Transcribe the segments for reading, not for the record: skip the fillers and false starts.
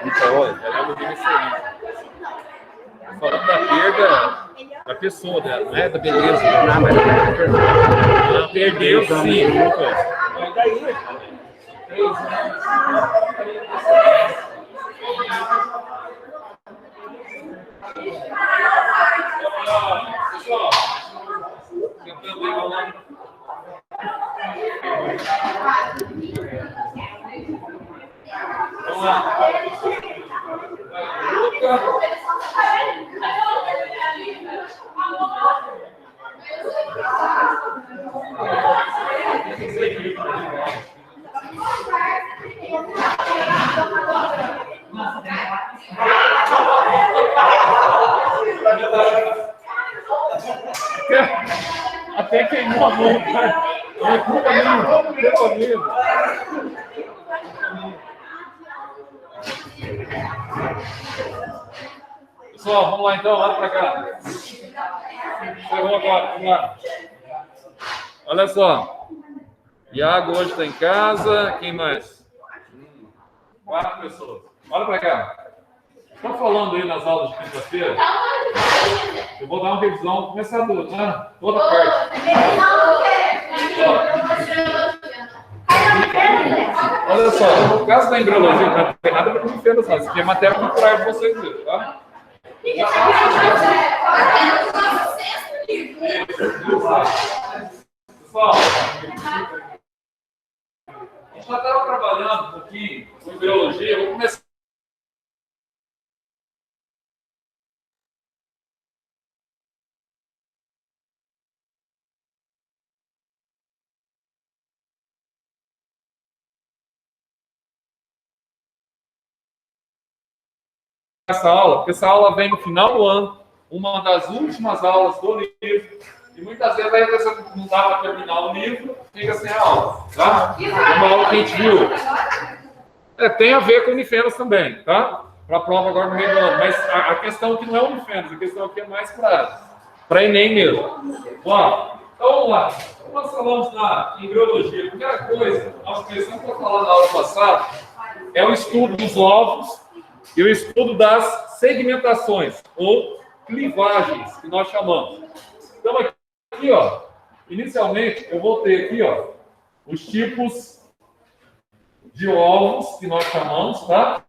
Então, olha, ela é luminescência. Falando da perda da pessoa, não é da beleza. Não, mas ela perdeu, sim. Mas daí, 3 anos. Pessoal, tentando ir falando. Vamos lá. Até queimou a mão, cara. Pessoal, vamos lá então, lá para cá. Chegou agora, vamos lá. Olha só. Iago hoje está em casa. Quem mais? 4 pessoas. Olha para cá. Estão falando aí nas aulas de quinta-feira? Eu vou dar uma revisão, vou começar tudo, né? Toda parte. Olha só, no caso da embriologia, não tem nada a ver com diferença, não. Isso aqui é matéria cultural de vocês mesmo, tá? Pessoal, a gente já estava trabalhando um pouquinho com embriologia. Eu vou começar. Essa aula, porque essa aula vem no final do ano, uma das últimas aulas do livro, e muitas vezes aí você não dá para terminar o livro, fica sem a aula, tá? Uma aula que a gente viu. Tem a ver com Unifenas também, tá? Para a prova agora no meio do ano, mas a questão aqui não é Unifenas, a questão aqui é mais para Enem mesmo. Ó, então vamos lá. Nós falamos na embriologia. A primeira coisa, nós começamos a falar na aula passada, é o estudo dos ovos e o estudo das segmentações, ou clivagens, que nós chamamos. Então, aqui, ó, inicialmente, eu vou ter aqui, ó, os tipos de ovos, que nós chamamos, tá?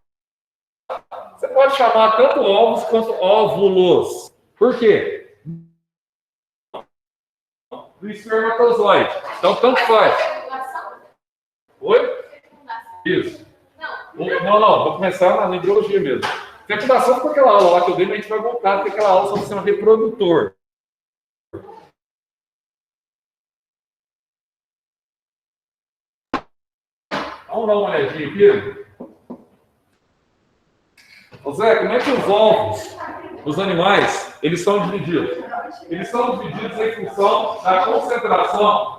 Você pode chamar tanto ovos quanto óvulos. Por quê? Do espermatozoide. Então, tanto faz. Oi? Isso. Não, vou começar na embriologia mesmo. Fecundação foi aquela aula lá que eu dei, mas a gente vai voltar para aquela aula sobre o sistema reprodutor. Vamos dar uma olhadinha aqui. Ô Zé, como é que os ovos dos animais, eles são divididos? Eles são divididos em função da concentração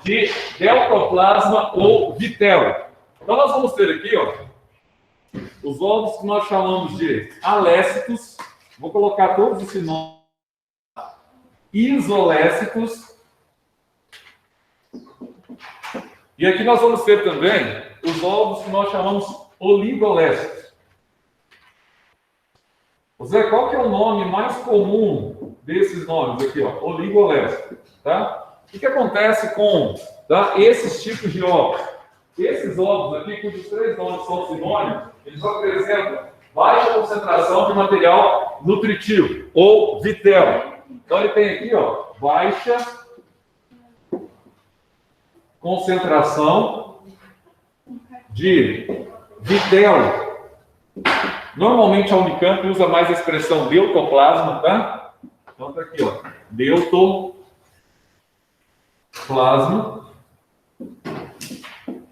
de deltoplasma ou vitelo. Então, nós vamos ter aqui, ó, os ovos que nós chamamos de alécitos. Vou colocar todos esses nomes. Isolécitos. E aqui nós vamos ter também os ovos que nós chamamos oligolécitos. Zé, qual que é o nome mais comum desses nomes aqui, ó? Oligolécitos, tá? O que acontece com, tá, esses tipos de ovos? Esses ovos aqui, cujos 3 nomes são sinônimos, eles apresentam baixa concentração de material nutritivo, ou vitelo. Então, ele tem aqui, ó, baixa concentração de vitelo. Normalmente, a Unicamp usa mais a expressão deutoplasma, tá? Então, tá aqui, ó, deutoplasma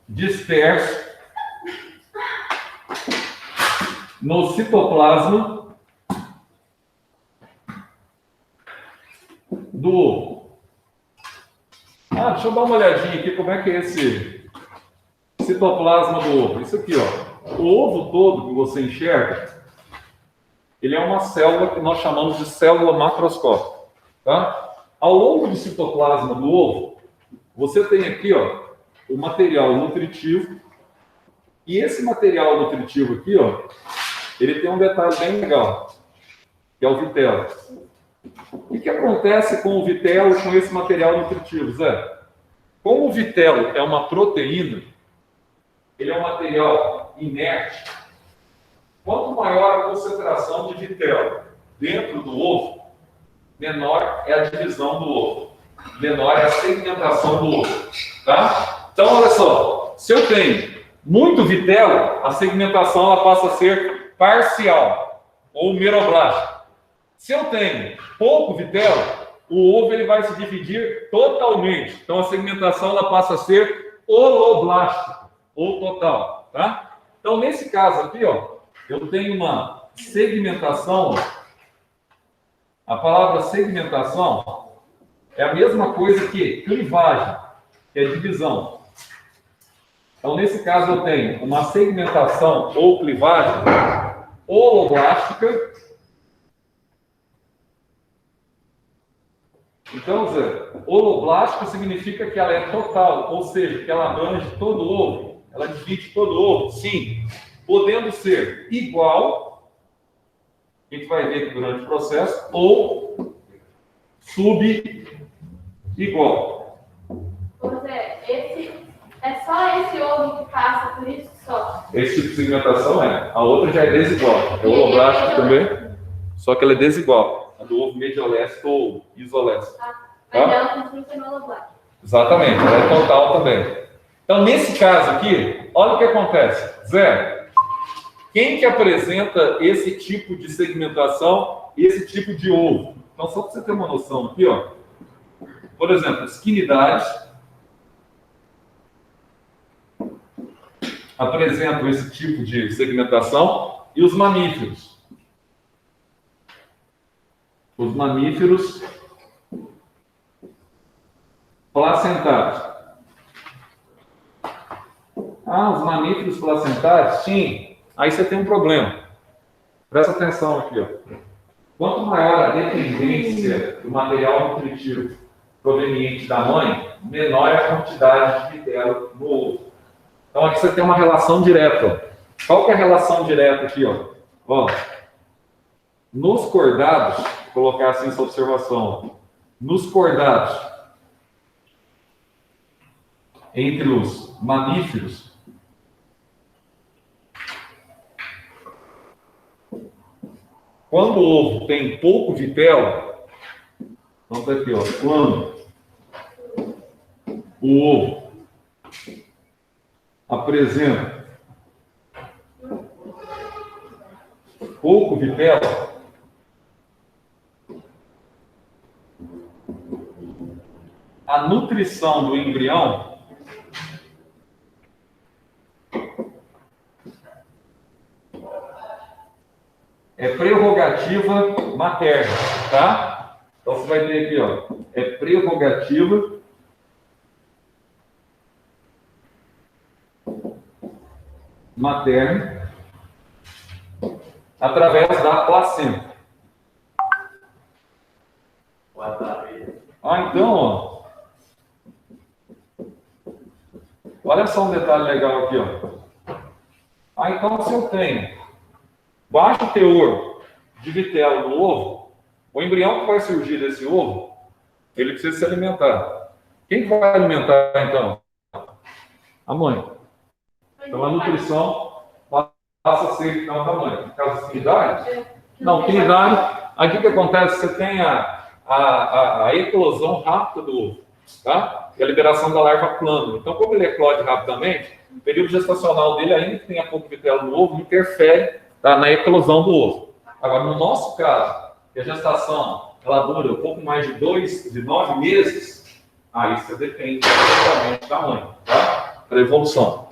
disperso no citoplasma do ovo. Deixa eu dar uma olhadinha aqui como é que é esse citoplasma do ovo. Isso aqui, ó. O ovo todo que você enxerga, ele é uma célula que nós chamamos de célula macroscópica, tá? Ao longo do citoplasma do ovo, você tem aqui, ó, o material nutritivo, e esse material nutritivo aqui, ó, ele tem um detalhe bem legal, que é o vitelo. O que acontece com o vitelo, com esse material nutritivo, Zé? Como o vitelo é uma proteína, ele é um material inerte, quanto maior a concentração de vitelo dentro do ovo, menor é a divisão do ovo, menor é a segmentação do ovo, tá? Então, olha só, se eu tenho muito vitelo, a segmentação ela passa a ser parcial ou meroblástica. Se eu tenho pouco vitelo, o ovo ele vai se dividir totalmente. Então, a segmentação ela passa a ser holoblástica ou total, tá? Então, nesse caso aqui, ó, eu tenho uma segmentação. A palavra segmentação é a mesma coisa que clivagem, que é divisão. Então, nesse caso, eu tenho uma segmentação ou clivagem holoblástica. Então, Zé, holoblástica significa que ela é total, ou seja, que ela abrange todo o ovo, ela divide todo o ovo, sim, podendo ser igual, a gente vai ver aqui durante o processo, ou subigual. Zé, é só esse ovo que passa por isso só? Esse tipo de segmentação é. A outra já é desigual. É holoblástica também, só que ela é desigual. A do ovo mediolécico ou isolécico. Mas ela continua sendo holoblástica. Exatamente, ela é total também. Então, nesse caso aqui, olha o que acontece. Zé, quem que apresenta esse tipo de segmentação, esse tipo de ovo? Então, só para você ter uma noção aqui, ó. Por exemplo, esquinidades apresentam esse tipo de segmentação e os mamíferos. Os mamíferos placentários. Ah, os mamíferos placentários? Sim. Aí você tem um problema. Presta atenção aqui, ó. Quanto maior a dependência do material nutritivo proveniente da mãe, menor é a quantidade de vitelo no ovo. Então aqui você tem uma relação direta. Ó. Qual que é a relação direta aqui? Ó, nos cordados, vou colocar assim essa observação. Ó. Nos cordados, entre os mamíferos, quando o ovo tem pouco vitelo, então tá aqui, ó, quando o ovo apresenta pouco vitelo, a nutrição do embrião é prerrogativa materna, tá? Então você vai ter aqui, ó, é prerrogativa materna através da placenta. Ah, então, ó, olha só um detalhe legal aqui, ó. Ah, então se eu tenho baixo teor de vitelo no ovo, o embrião que vai surgir desse ovo, ele precisa se alimentar. Quem vai alimentar, então? A mãe. Então, a nutrição passa a ser então, da mãe. No caso de quinidade, não, quinidade, aqui o que acontece, você tem a eclosão rápida do ovo, tá? E a liberação da larva plano. Então, como ele eclode rapidamente, o período gestacional dele, ainda que tenha pouco vitelo no ovo, interfere, tá, na eclosão do ovo. Agora, no nosso caso, que a gestação ela dura um pouco mais de 9 meses, aí você depende totalmente da mãe, tá? Para a evolução.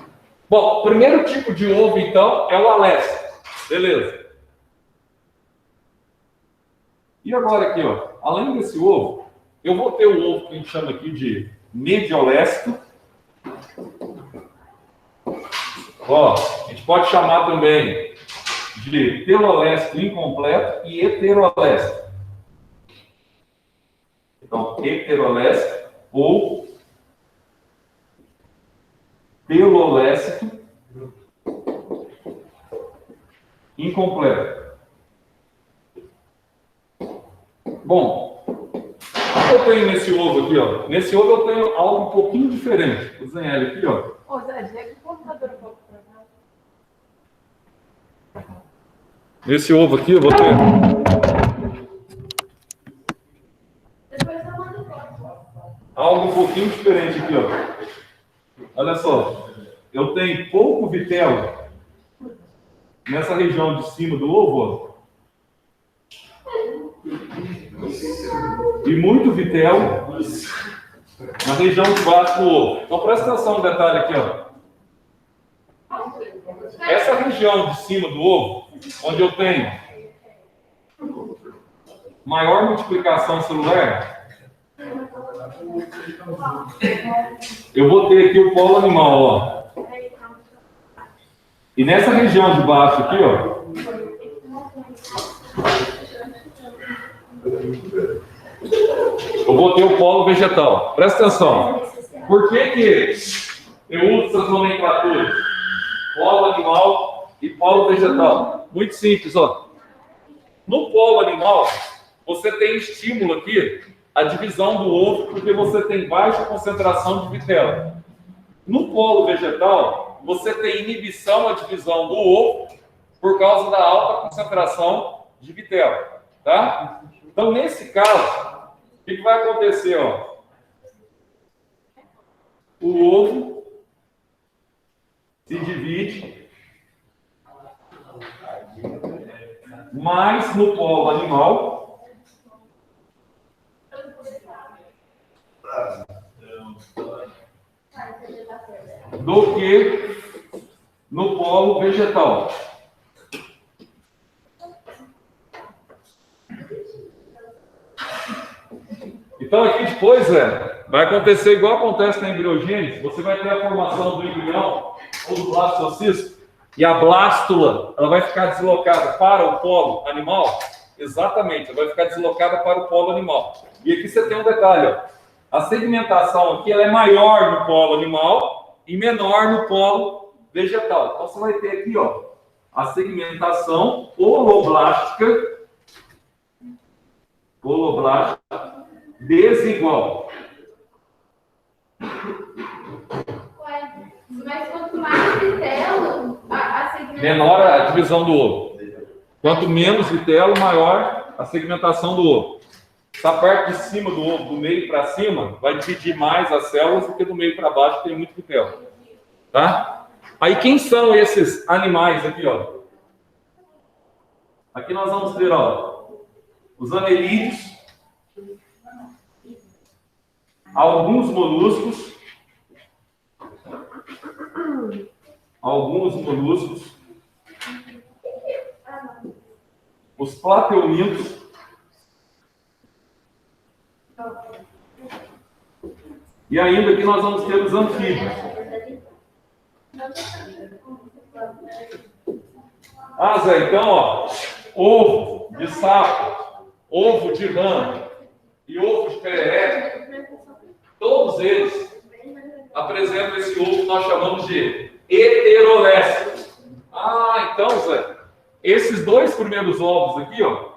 Bom, o primeiro tipo de ovo, então, é o aléstico. Beleza. E agora aqui, ó, além desse ovo, eu vou ter o ovo que a gente chama aqui de medioléstico. Ó, a gente pode chamar também de teloléstico incompleto e heteroléstico. Então, heteroléstico ou teloléstico incompleto. Bom, o que eu tenho nesse ovo aqui, ó? Nesse ovo eu tenho algo um pouquinho diferente. Vou desenhar ele aqui, ó. Ô, Zé, diga que o computador um pouco pra cá. Nesse ovo aqui eu vou ter... Depois eu mando foto. algo um pouquinho diferente aqui, ó. Olha só. Eu tenho pouco vitelo nessa região de cima do ovo, ó. E muito vitelo na região de baixo do ovo. Então presta atenção no detalhe aqui, ó. Essa região de cima do ovo, onde eu tenho maior multiplicação celular, eu vou ter aqui o polo animal, ó. E nessa região de baixo aqui, ó, eu vou ter o polo vegetal. Presta atenção. Por que eu uso essas nomenclaturas? Polo animal e polo vegetal. Muito simples, ó. No polo animal, você tem estímulo aqui, a divisão do ovo, porque você tem baixa concentração de vitelo. No polo vegetal, você tem inibição à divisão do ovo por causa da alta concentração de vitelo, tá? Então, nesse caso, o que vai acontecer, ó? O ovo se divide mais no polo animal do que no polo vegetal. Então aqui depois, vai acontecer igual acontece na embriogênese. Você vai ter a formação do embrião ou do blastocisto e a blástula, ela vai ficar deslocada para o polo animal. Exatamente, ela vai ficar deslocada para o polo animal. E aqui você tem um detalhe, ó. A segmentação aqui ela é maior no polo animal e menor no polo vegetal. Então você vai ter aqui, ó, a segmentação holoblástica desigual. Mas quanto mais vitelo, a segmentação... menor a divisão do ovo. Quanto menos vitelo, maior a segmentação do ovo. Essa parte de cima do ovo, do meio para cima, vai dividir mais as células do que do meio para baixo, tem muito vitelo. Tá? Aí quem são esses animais aqui, ó? Aqui nós vamos ter, ó, os anelídeos, alguns moluscos, os plateumintos, e ainda aqui nós vamos ter os anfíbios. Ah, Zé, então, ó, ovo de sapo, ovo de rã e ovo de perereca, todos eles apresentam esse ovo que nós chamamos de heterolécico. Ah, então, Zé, esses dois primeiros ovos aqui, ó,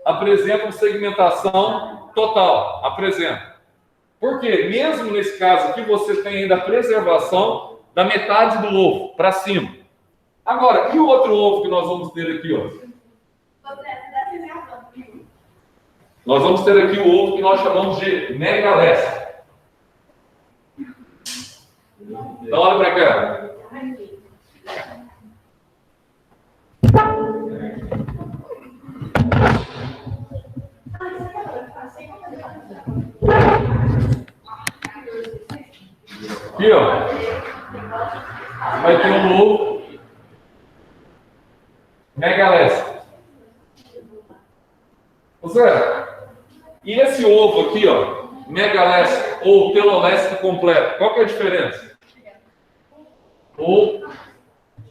apresentam segmentação total, apresentam. Por quê? Mesmo nesse caso aqui, você tem ainda a preservação da metade do ovo para cima. Agora, e o outro ovo que nós vamos ter aqui, ó? Nós vamos ter aqui o ovo que nós chamamos de megalécico. Então, olha para cá. Aqui, ó. Vai ter um ovo megalécico. Zé, e esse ovo aqui, ó, megalécico ou telolécico completo, qual que é a diferença? Ou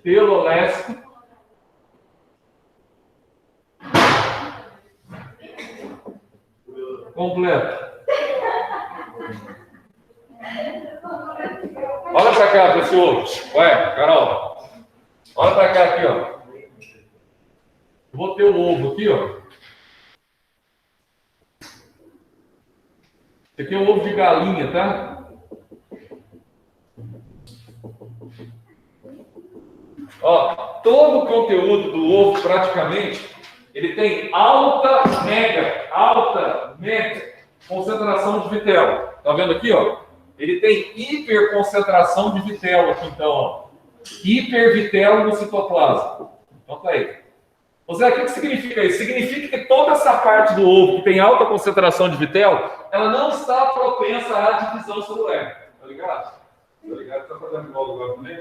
telolécico completo. Olha para cá, para esse ovo. Ué, Carol. Olha para cá aqui, ó. vou ter o ovo aqui, ó. Esse aqui é o ovo de galinha, tá? Ó, todo o conteúdo do ovo, praticamente, ele tem alta, mega concentração de vitelo. Tá vendo aqui, ó? Ele tem hiperconcentração de vitelo aqui, então, ó. Hipervitelo no citoplasma. Então tá aí. José, o que significa isso? Significa que toda essa parte do ovo que tem alta concentração de vitelo, ela não está propensa à divisão celular. Tá ligado? Tá ligado? Tá fazendo igual agora também?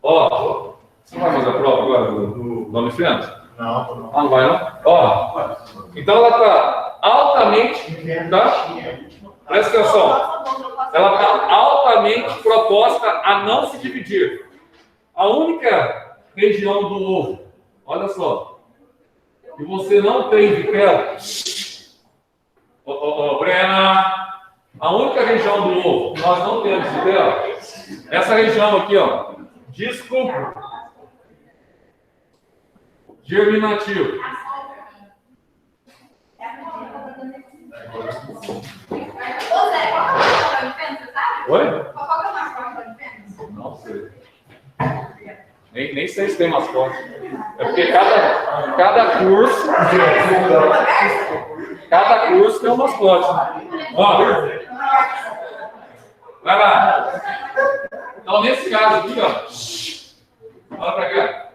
Ó, você não vai fazer a prova agora do Unifenas? Não. Ah, não vai não? Ó, então ela está altamente, tá? Presta atenção. Ela está altamente proposta a não se dividir. A única região do ovo, olha só, que você não tem vitelo, Brena, a única região do ovo que nós não temos vitelo, essa região aqui, ó, disco germinativo. Oi? Não sei. Nem sei se tem mascote. É porque cada curso tem um mascote. Ó, vai lá. Então, nesse caso aqui, ó. Olha pra cá.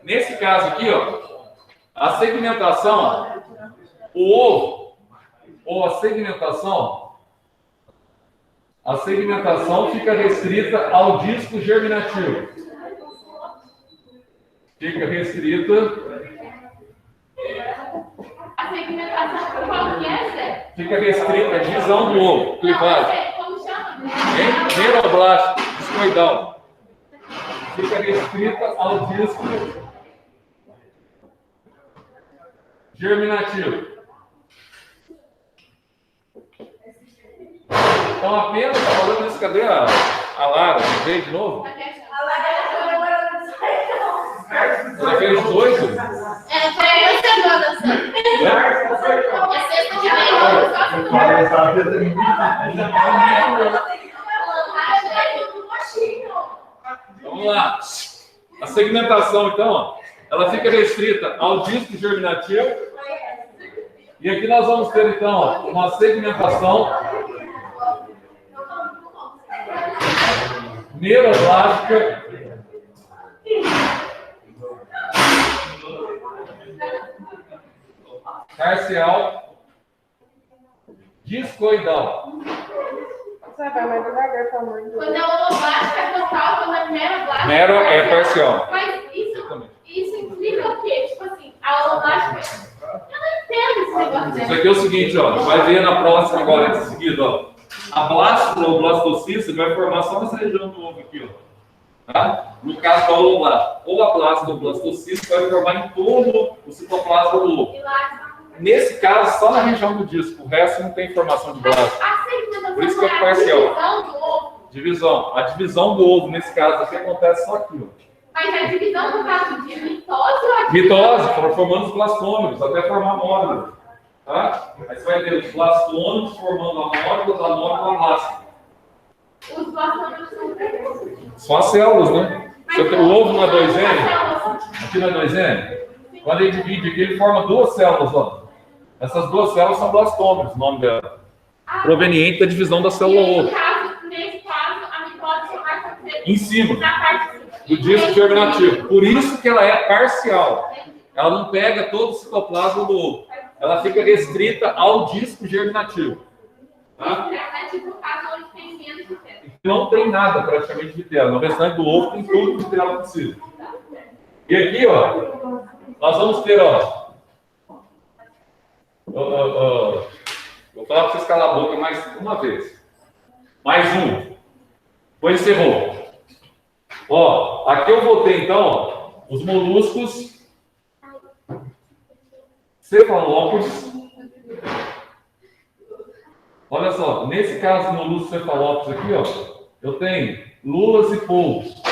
Nesse caso aqui, ó. A segmentação, o ovo, ou a segmentação fica restrita ao disco germinativo. Fica restrita. A segmentação, qual que é, Zé? Fica restrita a divisão do ovo. Como chama? Neuroblasto discoidal. Fica restrita ao disco germinativo. Então, apenas falando isso, cadê a Lara? Veio de novo? Ela fez 18? É, foi a semana, assim. É sexta de meio. Vamos lá. A segmentação, então, ó, ela fica restrita ao disco germinativo. E aqui nós vamos ter, então, ó, uma segmentação neuroblástica parcial discoidal. Você vai mais devagar, pelo amor de Deus. Quando é homoblástica é total, quando é meroblástica. Mero é parcial. Mas isso implica o quê? Tipo assim, a homoblástica. Eu não entendo esse negócio. Isso aqui é o seguinte, ó. Vai ver na próxima agora em seguida, ó. A blástula ou blastocisto vai formar só nessa região do ovo aqui, ó. Tá? No caso da holoblasto. Ou a blástula ou blastocisto vai formar em todo o citoplasma do ovo. Nesse caso, só na região do disco. O resto não tem formação de blastula. Por isso que é parcial. Divisão. A divisão do ovo, nesse caso aqui, acontece só aqui, ó. Mas a divisão, no caso de mitose ou a Mitose, formando os blastômeros, até formar módulo. Tá? Aí você vai ter os blastômeros formando a módula blástica. Os blastômeros são precoces. São as células, né? O ovo não é 2N? Aqui não é 2N? Quando ele divide aqui, ele forma duas células, ó. Essas duas células são blastômeros, o nome dela. Proveniente da divisão da célula ovo. Nesse caso, a mitose vai acontecer Em cima na parte do disco germinativo. Por isso que ela é parcial. Ela não pega todo o citoplasma do ovo. Ela fica restrita ao disco germinativo. Tá? tipo o caso onde tem menos de vitelo. Não tem nada praticamente de vitelo. No restante do ovo tem tudo que vitelo precisa. E aqui, ó, nós vamos ter, ó. Vou falar para vocês calar a boca mais uma vez. Mais um. Depois encerrou. Ó, aqui eu vou ter, então, ó, os moluscos cefalópodes. Olha só, nesse caso do molusco cefalópodes aqui, ó, eu tenho lulas e polvos.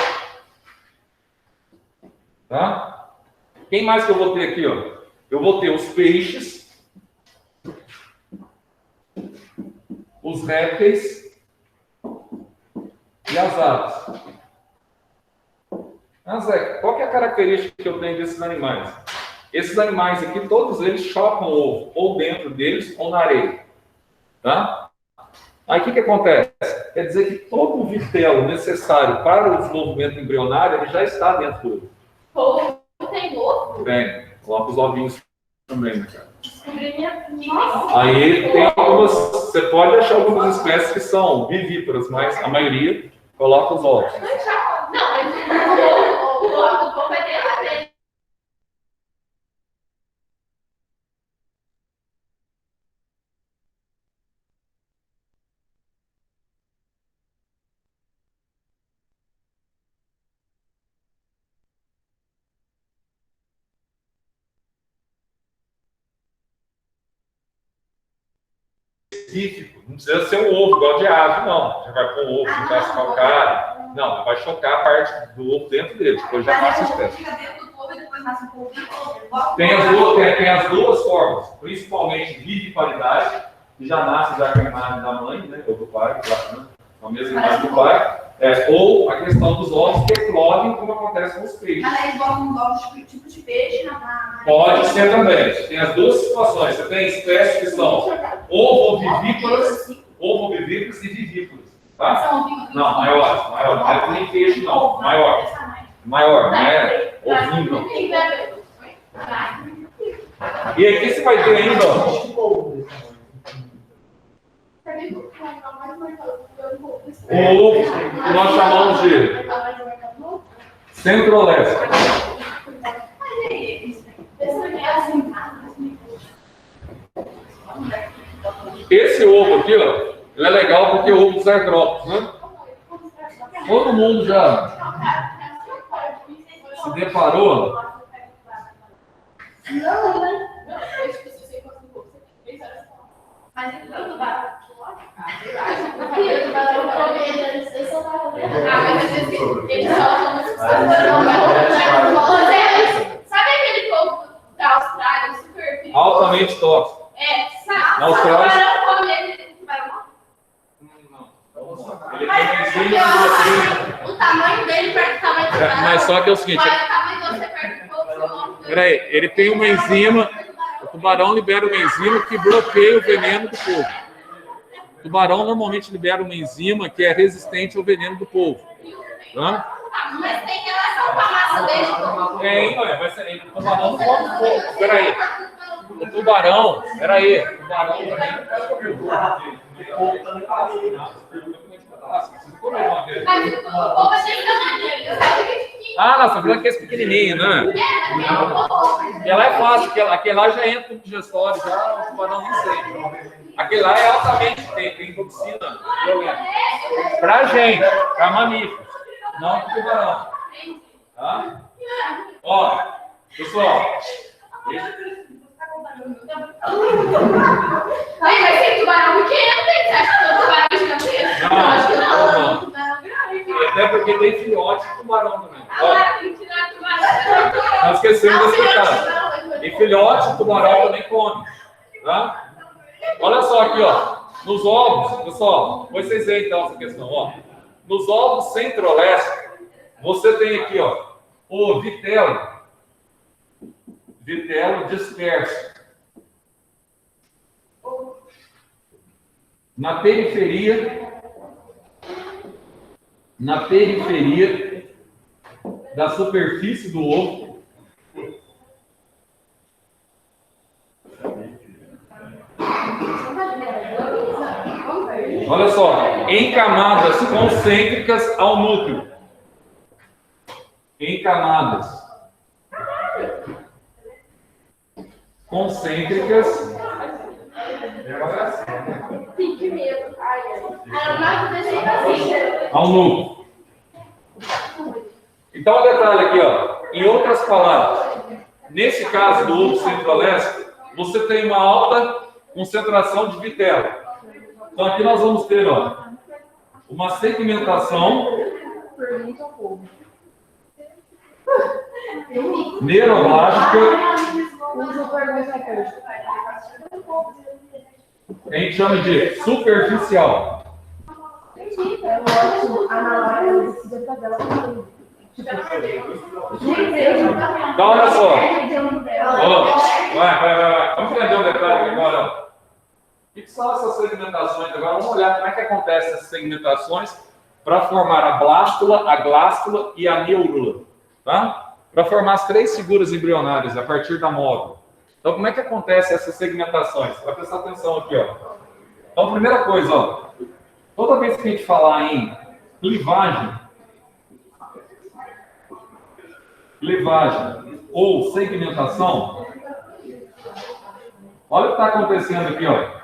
Tá? Quem mais que eu vou ter aqui, ó? Eu vou ter os peixes, os répteis e as aves. Ah, Zé, qual que é a característica que eu tenho desses animais? Esses animais aqui, todos eles chocam o ovo, ou dentro deles, ou na areia. Tá? Aí o que acontece? Quer dizer que todo o vitelo necessário para o desenvolvimento embrionário, ele já está dentro do ovo. Ovo tem ovo? Tem. Coloca os ovinhos também, né, cara? Descobri minha... Nossa! Aí tem algumas... Você pode achar algumas espécies que são vivíparas, mas a maioria coloca os ovos. Não, o ovo do povo é dele. Específico. Não precisa ser um ovo igual de ave, não. Você vai pôr um ovo, não vai calcar. Não, vai chocar a parte do ovo dentro dele. Depois já nasce a espécie. Tem as duas formas, principalmente viviparidade, que já nasce já com a imagem da mãe, né? Ou do pai, né? A mesma imagem do pai. Ou a questão dos ovos que eclodem, como acontece com os peixes. Mas eles botam ovos tipo de peixe na... Pode ser também. Tem as duas situações. Você tem espécies que são ovovivíparas e vivíparas. Tá? Não, maior. Não é nem peixe, não. Maior, não é ovinho, não. E aqui você vai ter ainda, ó, o ovo que nós chamamos de Centro-Leste. Esse ovo aqui, ó, ele é legal porque é o ovo dos artrópodes, né? Todo mundo já se deparou. Não, né? Mas sabe aquele povo da Austrália, super Altamente tóxico. Sabe? Na Austrália. Ele tem enzima. O tamanho dele perto do tamanho do tubarão. Mas só que é o seguinte. Olha o tamanho de você perto do povo. Peraí, ele tem uma enzima. O tubarão libera uma enzima que bloqueia o veneno do polvo. O tubarão normalmente libera uma enzima que é resistente ao veneno do polvo. Tá? Mas tem relação com a massa dele? Tem, olha, vai ser. O tubarão não come polvo. Peraí. O tubarão, peraí. O tubarão Mas o povo é cheio de tamanho. Ah, nossa, falando que é esse pequenininho, né? Aquele lá é fácil, aquele lá já entra no digestório, já o tubarão nem sei. Aquele lá é altamente, tem toxina violenta. Pra gente, pra mamíferos, não pro tubarão. Tá? Ó, pessoal. Aí vai ser tubarão pequeno, você acha que o tubarão é gigantesco? Não, Acho que não. Até porque tem filhote de tubarão também. Ó, tem que tirar tubarão. nós esquecemos de explicar. E filhote de tubarão também come. Tá? Olha só aqui, ó. Nos ovos, pessoal, vocês veem então essa questão, ó. Nos ovos Centro-Leste, você tem aqui, ó, o vitelo disperso. Na periferia da superfície do ovo, olha só, em camadas concêntricas ao núcleo. Em camadas concêntricas ao núcleo. Então, um detalhe aqui, ó. Em outras palavras, nesse caso do ovo Centro-Leste, você tem uma alta concentração de vitelo. Então, aqui nós vamos ter, ó, uma segmentação neuroblástica, Usa pergunta aqui. a gente chama de superficial. É ótimo. A Ana ela decide fazer ela também. Então, olha só. Vai. Vamos entender um detalhe aqui agora. O que são essas segmentações agora? Vamos olhar como é que acontecem essas segmentações para formar a blástula, a glástula e a neurula. Tá? Para formar as 3 figuras embrionárias a partir da módula. Então, como é que acontecem essas segmentações? Vai prestar atenção aqui, ó. Então, primeira coisa, ó. Toda vez que a gente falar em clivagem ou segmentação, olha o que está acontecendo aqui, ó.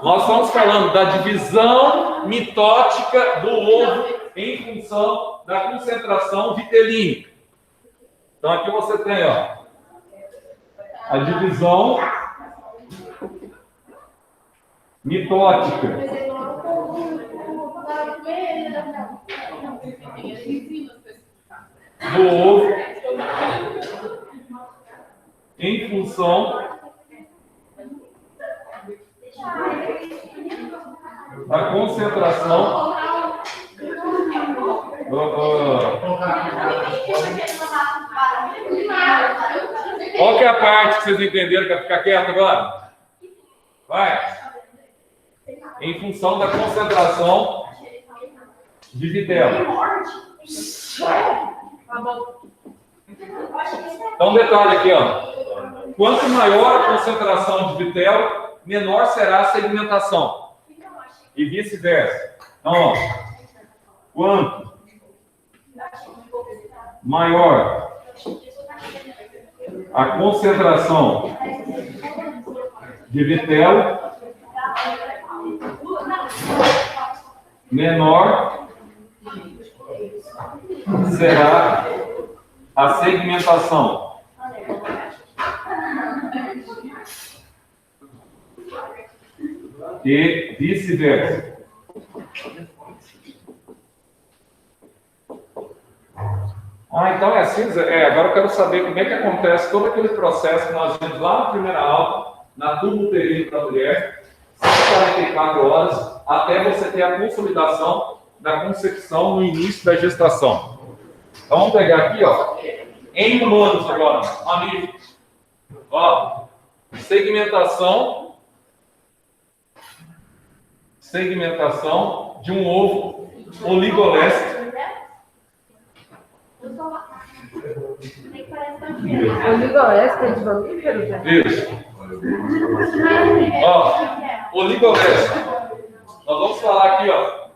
Nós estamos falando da divisão mitótica do ovo em função da concentração vitelínica. Então aqui você tem, ó, a divisão mitótica do ovo em função da concentração Qual que é a parte que vocês entenderam que vai ficar quieto agora? Vai. Em função da concentração de vitelo. Então, um detalhe aqui, ó. Quanto maior a concentração de vitelo, menor será a segmentação. E vice-versa. Então, ó, quanto maior a concentração de vitelo, menor será a segmentação. E vice-versa. Então é assim, agora eu quero saber como é que acontece todo aquele processo que nós vimos lá na primeira aula, na tubo uterino para a mulher, 144 horas, até você ter a consolidação da concepção no início da gestação. Então vamos pegar aqui, ó, em humanos agora, mamíferos. Ó, segmentação de um ovo oligoleste. Oligoleste é de mamíferos, né? Isso. Ó, oligoleste. Nós vamos falar aqui, ó,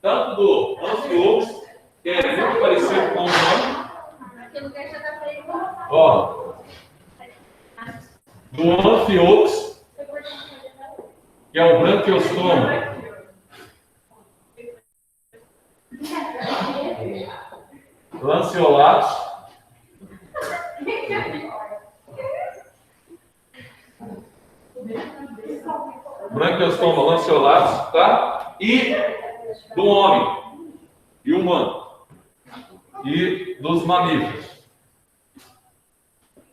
tanto do Anfiopsis, que é muito parecido com o humano. Ó, do Anfiopsis, que é o branquiostoma. Lanceolatus. Branquiostoma lanceolatus, tá? E do homem e humano. E dos mamíferos.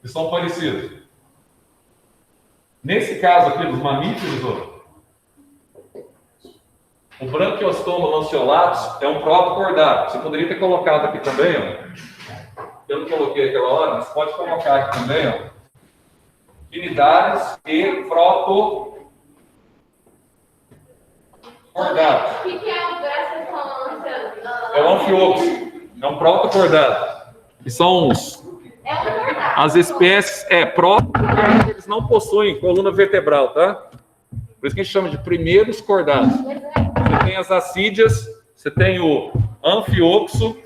Que são parecidos. Nesse caso aqui dos mamíferos, ó, o branquiostoma lanceolatus é um protocordado. Você poderia ter colocado aqui também, ó. Eu não coloquei aquela hora, mas pode colocar aqui também, ó. Quinidares e protocordado. O que é o branquiostoma? É o Anfiopsis. É um protocordado. Que são as espécies, protocordados, eles não possuem coluna vertebral, tá? Por isso que a gente chama de primeiros cordados. Você tem as assídeas, você tem o anfiopso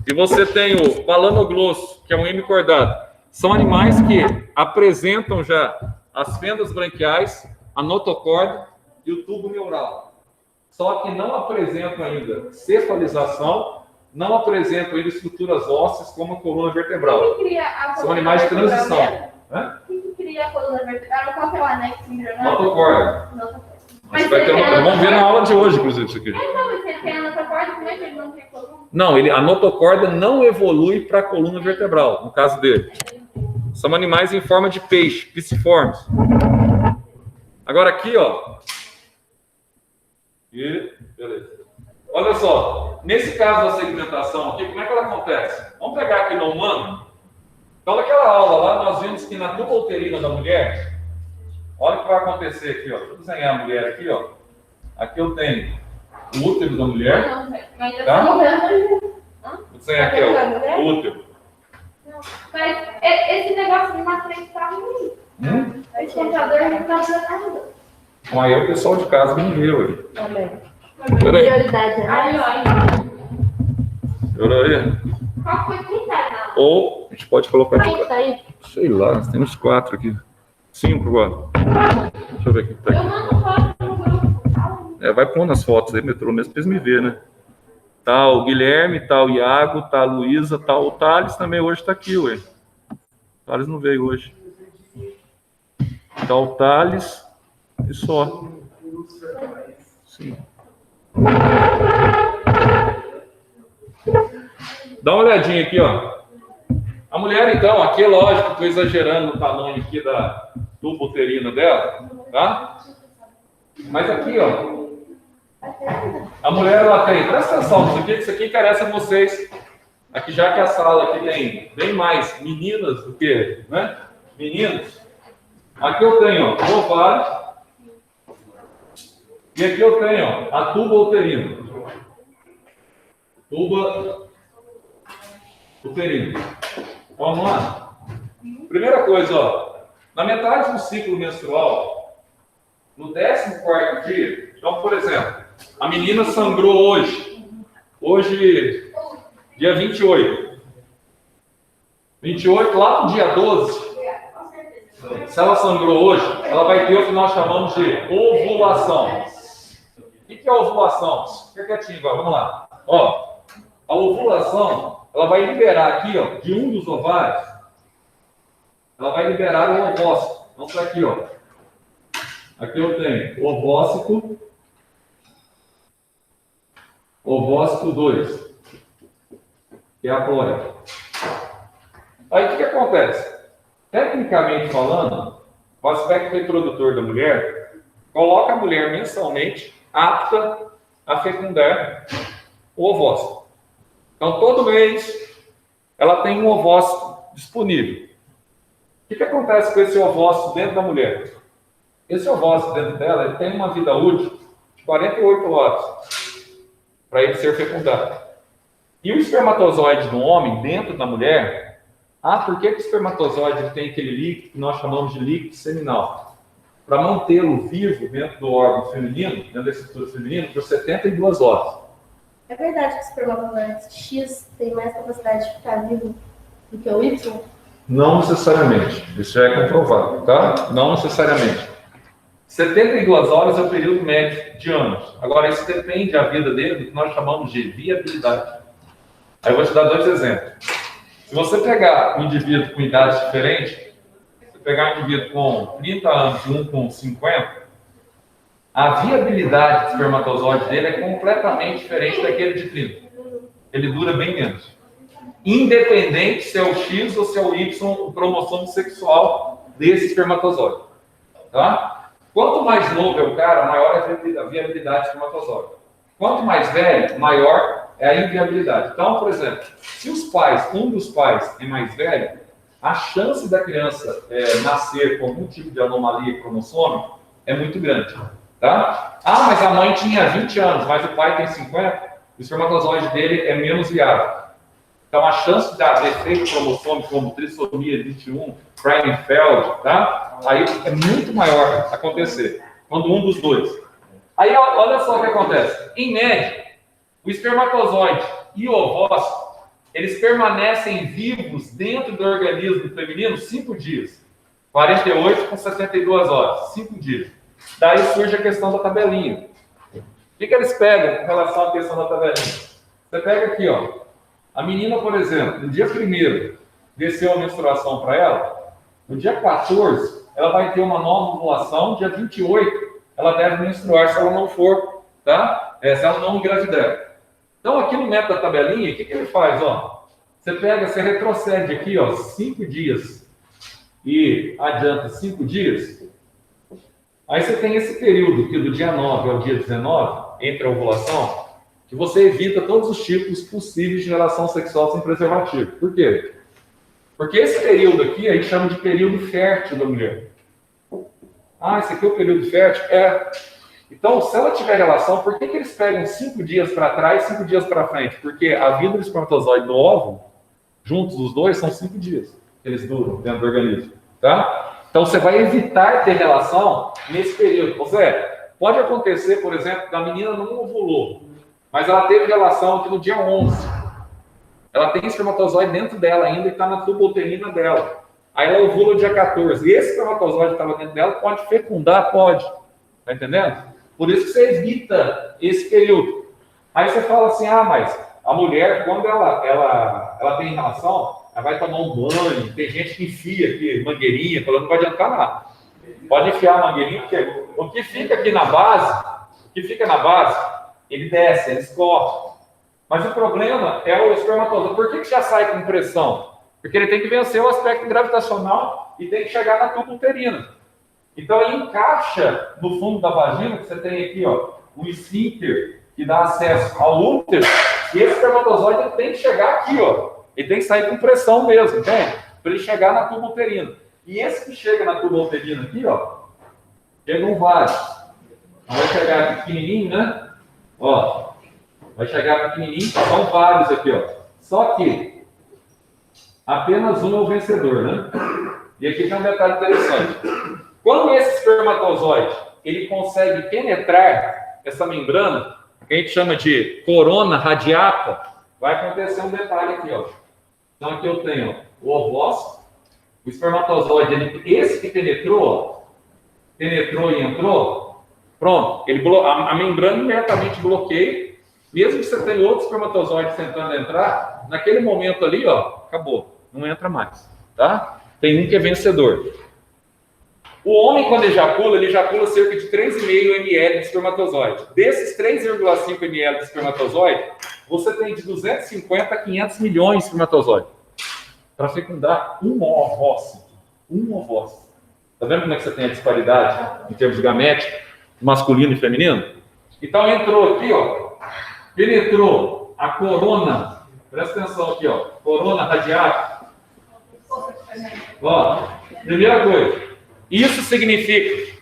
e você tem o balanoglosso, que é um hemicordado. São animais que apresentam já as fendas branquiais, a notocorda e o tubo neural. Só que não apresentam ainda cefalização, não apresentam ainda estruturas ósseas como a coluna vertebral. Quem cria a coluna São animais de vertebral transição. mesmo? Quem cria a coluna vertebral? Qual que é o anexo embrionário? Notocorda. Mas vai ter vamos ver na aula de hoje, inclusive, isso aqui. Então, mas se ele tem a notocorda, como é que ele não tem coluna? Não, a notocorda não evolui para a coluna vertebral, no caso dele. São animais em forma de peixe, pisciformes. Agora aqui, ó. E, beleza. Olha só, nesse caso da segmentação aqui, como é que ela acontece? Vamos pegar aqui no humano. Então, naquela aula lá, nós vimos que na tuba uterina da mulher, olha o que vai acontecer aqui, ó. Deixa eu desenhar a mulher aqui, ó. Aqui eu tenho o útero da mulher. Não, mas eu Tá? tô vendo. Vou desenhar aqui, ó, o útero. Não, mas esse negócio de na frente tá ruim. Esse computador não tá dando nada. Bom, aí o pessoal de casa não viu aí. Também. Peraí. Prioridade, né? Aí, ó. Peraí. Qual foi que tá na? Ou a gente pode colocar aqui. Quem tá aí? Sei lá, nós temos 4 aqui. 5 agora. Deixa eu ver aqui. Tá Eu aqui. mando foto no grupo. Vai pondo as fotos aí, metrô mesmo, pra eles me verem, né? Tá o Guilherme, tá o Iago, tá a Luísa, tá o Thales também hoje tá aqui, ué. O Thales não veio hoje. Tá o Thales e só. Sim. Dá uma olhadinha aqui, ó. A mulher, então, aqui é lógico, estou exagerando no tamanho aqui da tuba uterina dela, tá? Mas aqui, ó. A mulher, ela tem, presta atenção nisso aqui, que isso aqui interessa a vocês. Aqui, já que a sala aqui tem bem mais meninas do que, né, meninos. Aqui eu tenho, ó, o ovário. E aqui eu tenho, ó, a tuba uterina. Tuba uterina. Vamos lá? Primeira coisa, ó. Na metade do ciclo menstrual, no 14º dia, então, por exemplo, a menina sangrou hoje. Hoje, dia 28. 28, lá no dia 12, se ela sangrou hoje, ela vai ter o que nós chamamos de ovulação. O que é ovulação? Fica quietinho agora, vamos lá. Ó, a ovulação, ela vai liberar aqui, ó, de um dos ovários, ela vai liberar o ovócito. Então, tá aqui, ó. Aqui eu tenho ovócito, ovócito 2, que é a cólica. Aí, o que acontece? Tecnicamente falando, o aspecto reprodutor da mulher coloca a mulher mensalmente apta a fecundar o ovócito. Então, todo mês, ela tem um ovócito disponível. O que acontece com esse ovócito dentro da mulher? Esse ovócito dentro dela, ele tem uma vida útil de 48 horas para ele ser fecundado. E o espermatozoide do homem dentro da mulher, por que o espermatozoide tem aquele líquido que nós chamamos de líquido seminal? Para mantê-lo vivo dentro do órgão feminino, dentro da estrutura feminina, por 72 horas. É verdade que o espermatozoide X tem mais capacidade de ficar vivo do que o Y? Não necessariamente. Isso já é comprovado, tá? Não necessariamente. 72 horas é o período médio de anos. Agora, isso depende da vida dele do que nós chamamos de viabilidade. Aí eu vou te dar 2 exemplos. Se você pegar um indivíduo com idades diferentes, você pegar um indivíduo com 30 anos e um com 50, a viabilidade do espermatozoide dele é completamente diferente daquele de 30. Ele dura bem menos. Independente se é o X ou se é o Y, o cromossomo sexual desse espermatozoide. Tá? Quanto mais novo é o cara, maior é a viabilidade do espermatozoide. Quanto mais velho, maior é a inviabilidade. Então, por exemplo, se um dos pais é mais velho, a chance da criança nascer com algum tipo de anomalia cromossômica é muito grande. Tá? Mas a mãe tinha 20 anos, mas o pai tem 50, o espermatozoide dele é menos viável. Então, a chance de dar defeito cromossômico como trissomia 21, Klinefelter, tá? Aí é muito maior acontecer, quando um dos dois. Aí, olha só o que acontece. Em média, o espermatozoide e o ovócito, eles permanecem vivos dentro do organismo feminino 5 dias. 48 com 72 horas, 5 dias. Daí surge a questão da tabelinha. O que eles pegam em relação à questão da tabelinha? Você pega aqui, ó. A menina, por exemplo, no dia 1º, desceu a menstruação para ela. No dia 14, ela vai ter uma nova ovulação. Dia 28, ela deve menstruar se ela não for, tá? Se ela não engravidar. Então, aqui no método da tabelinha, o que ele faz, ó? Você retrocede aqui, ó, 5 dias e adianta 5 dias. Aí você tem esse período aqui do dia 9 ao dia 19, entre a ovulação, que você evita todos os tipos possíveis de relação sexual sem preservativo. Por quê? Porque esse período aqui, a gente chama de período fértil da mulher. Ah, esse aqui é o período fértil? É. Então, se ela tiver relação, por que eles pegam 5 dias para trás e 5 dias para frente? Porque a vida do espermatozoide no óvulo, juntos os dois, são 5 dias que eles duram dentro do organismo, tá? Então, você vai evitar ter relação nesse período. Ou seja, pode acontecer, por exemplo, que a menina não ovulou, mas ela teve relação aqui no dia 11. Ela tem espermatozoide dentro dela ainda e está na tuba uterina dela. Aí ela ovula no dia 14. E esse espermatozoide que estava dentro dela pode fecundar? Pode. Tá entendendo? Por isso que você evita esse período. Aí você fala assim, mas a mulher, quando ela tem relação, ela vai tomar um banho, tem gente que enfia aqui mangueirinha, falando que não vai adiantar nada. Pode enfiar a mangueirinha, porque o que fica aqui na base, ele desce, ele escorre. Mas o problema é o espermatozoide. Por que já sai com pressão? Porque ele tem que vencer o aspecto gravitacional e tem que chegar na tuba uterina. Então ele encaixa no fundo da vagina, que você tem aqui, ó, o esfíncter, que dá acesso ao útero, e esse espermatozoide ele tem que chegar aqui, ó. Ele tem que sair com pressão mesmo, entende? Para ele chegar na tuba uterina. E esse que chega na tuba uterina aqui, ó, chega um vaso. Vai chegar aqui pequenininho, né? Ó, vai chegar pequenininho, são vários aqui, ó. Só que apenas um é o vencedor, né? E aqui tem um detalhe interessante. Quando esse espermatozoide ele consegue penetrar essa membrana, que a gente chama de corona radiata, vai acontecer um detalhe aqui, ó. Então aqui eu tenho o ovócito, o espermatozoide, esse que penetrou e entrou, pronto, a membrana imediatamente bloqueia, mesmo que você tenha outro espermatozoide tentando entrar, naquele momento ali, ó, acabou, não entra mais, tá? Tem um que é vencedor. O homem, quando ele ejacula cerca de 3,5 ml de espermatozoide. Desses 3,5 ml de espermatozoide, você tem de 250 a 500 milhões de espermatozoides para fecundar um ovócito. Um ovócito. Tá vendo como é que você tem a disparidade em termos de gamética, masculino e feminino? Então entrou aqui, ó, penetrou a corona, presta atenção aqui, ó, corona radiata. Ó, primeira coisa. Isso significa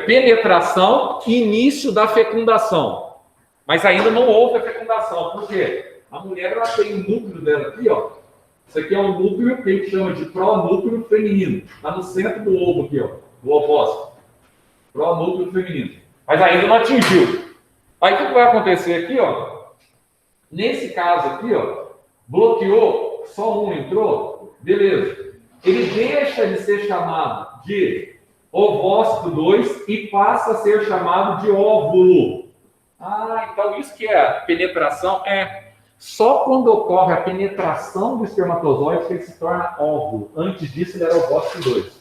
penetração e início da fecundação. Mas ainda não houve a fecundação. Por quê? A mulher ela tem o núcleo dela aqui, ó. Isso aqui é um núcleo que a gente chama de pronúcleo feminino. Está no centro do ovo aqui, ó, do ovócito. Pronúcleo feminino. Mas ainda não atingiu. Aí o que vai acontecer aqui, ó? Nesse caso aqui, ó, bloqueou, só um entrou, beleza. Ele deixa de ser chamado de ovócito 2 e passa a ser chamado de óvulo. Então isso que é a penetração, só quando ocorre a penetração do espermatozoide que ele se torna óvulo. Antes disso ele era ovócito 2.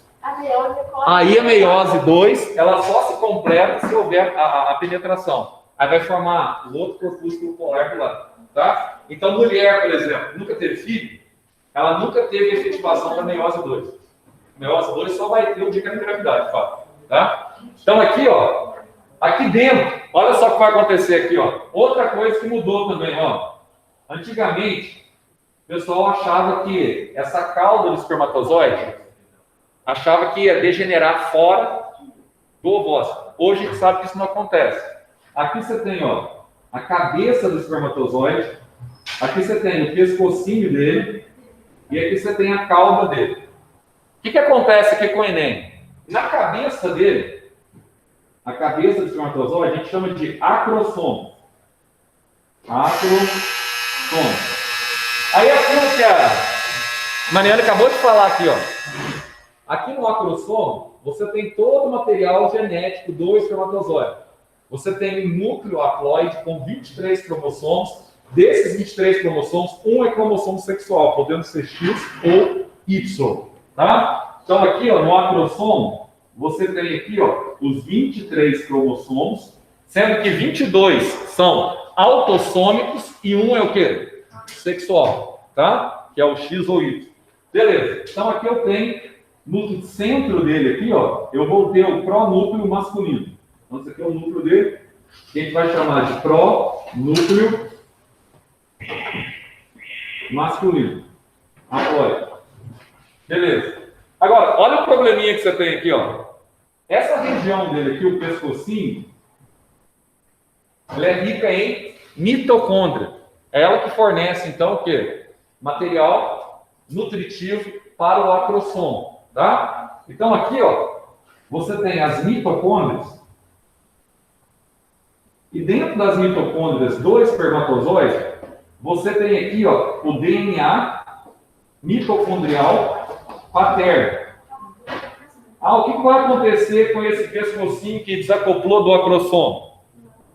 Aí a meiose 2, ela só se completa se houver a penetração. Aí vai formar o outro corpúsculo polar do lado, tá? Então mulher, por exemplo, nunca teve filho, ela nunca teve efetivação da meiose 2. Meiose 2 só vai ter o dia que ela engravidar, tá? Então aqui, ó, aqui dentro, olha só o que vai acontecer aqui, ó. Outra coisa que mudou também, ó. Antigamente, o pessoal achava que essa cauda do espermatozoide achava que ia degenerar fora do ovócito. Hoje a gente sabe que isso não acontece. Aqui você tem, ó, a cabeça do espermatozoide, aqui você tem o pescocinho dele, e aqui você tem a cauda dele. O que acontece aqui com o Enem? Na cabeça dele, a cabeça do espermatozoide, a gente chama de acrossomo. Acrossomo. Aí aquilo que a Mariana acabou de falar aqui, ó. Aqui no acrossomo, você tem todo o material genético do espermatozoide. Você tem um núcleo haploide com 23 cromossomos. Desses 23 cromossomos, um é cromossomo sexual, podendo ser X ou Y. Tá? Então aqui, ó, no acrossomo, você tem aqui, ó, os 23 cromossomos, sendo que 22 são autossômicos e um é o quê? Sexual, tá? Que é o X ou Y. Beleza. Então aqui eu tenho, no centro dele aqui, ó, eu vou ter o pronúcleo masculino. Então esse aqui é o núcleo dele, que a gente vai chamar de pronúcleo masculino. Apoio. Beleza. Agora, olha o probleminha que você tem aqui, ó. Essa região dele aqui, o pescocinho, ela é rica em mitocôndria. É ela que fornece, então, o quê? Material nutritivo para o acrossomo, tá? Então, aqui, ó, você tem as mitocôndrias. E dentro das mitocôndrias do espermatozoide, você tem aqui, ó, o DNA mitocondrial paterno. O que vai acontecer com esse pescocinho que desacoplou do acrossomo?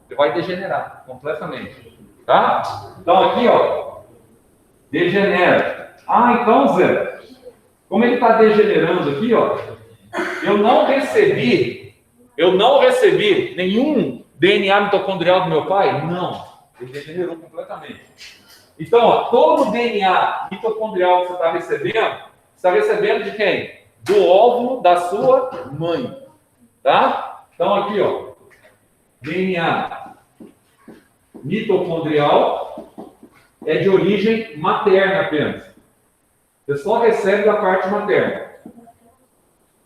Ele vai degenerar completamente, tá? Então aqui, ó, degenera. Então, Zé, como ele está degenerando aqui, ó, eu não recebi nenhum DNA mitocondrial do meu pai? Não, ele degenerou completamente. Então, ó, todo o DNA mitocondrial que você está recebendo de quem? Do óvulo da sua mãe, tá? Então aqui, ó, DNA mitocondrial é de origem materna apenas. Você só recebe da parte materna.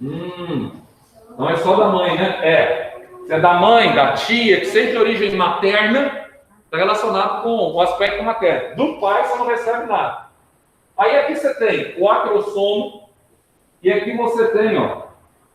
Não é só da mãe, né? Se é da mãe, da tia, que sempre de origem materna, está relacionado com o aspecto materno. Do pai você não recebe nada. Aí aqui você tem o acrossomo. E aqui você tem, ó,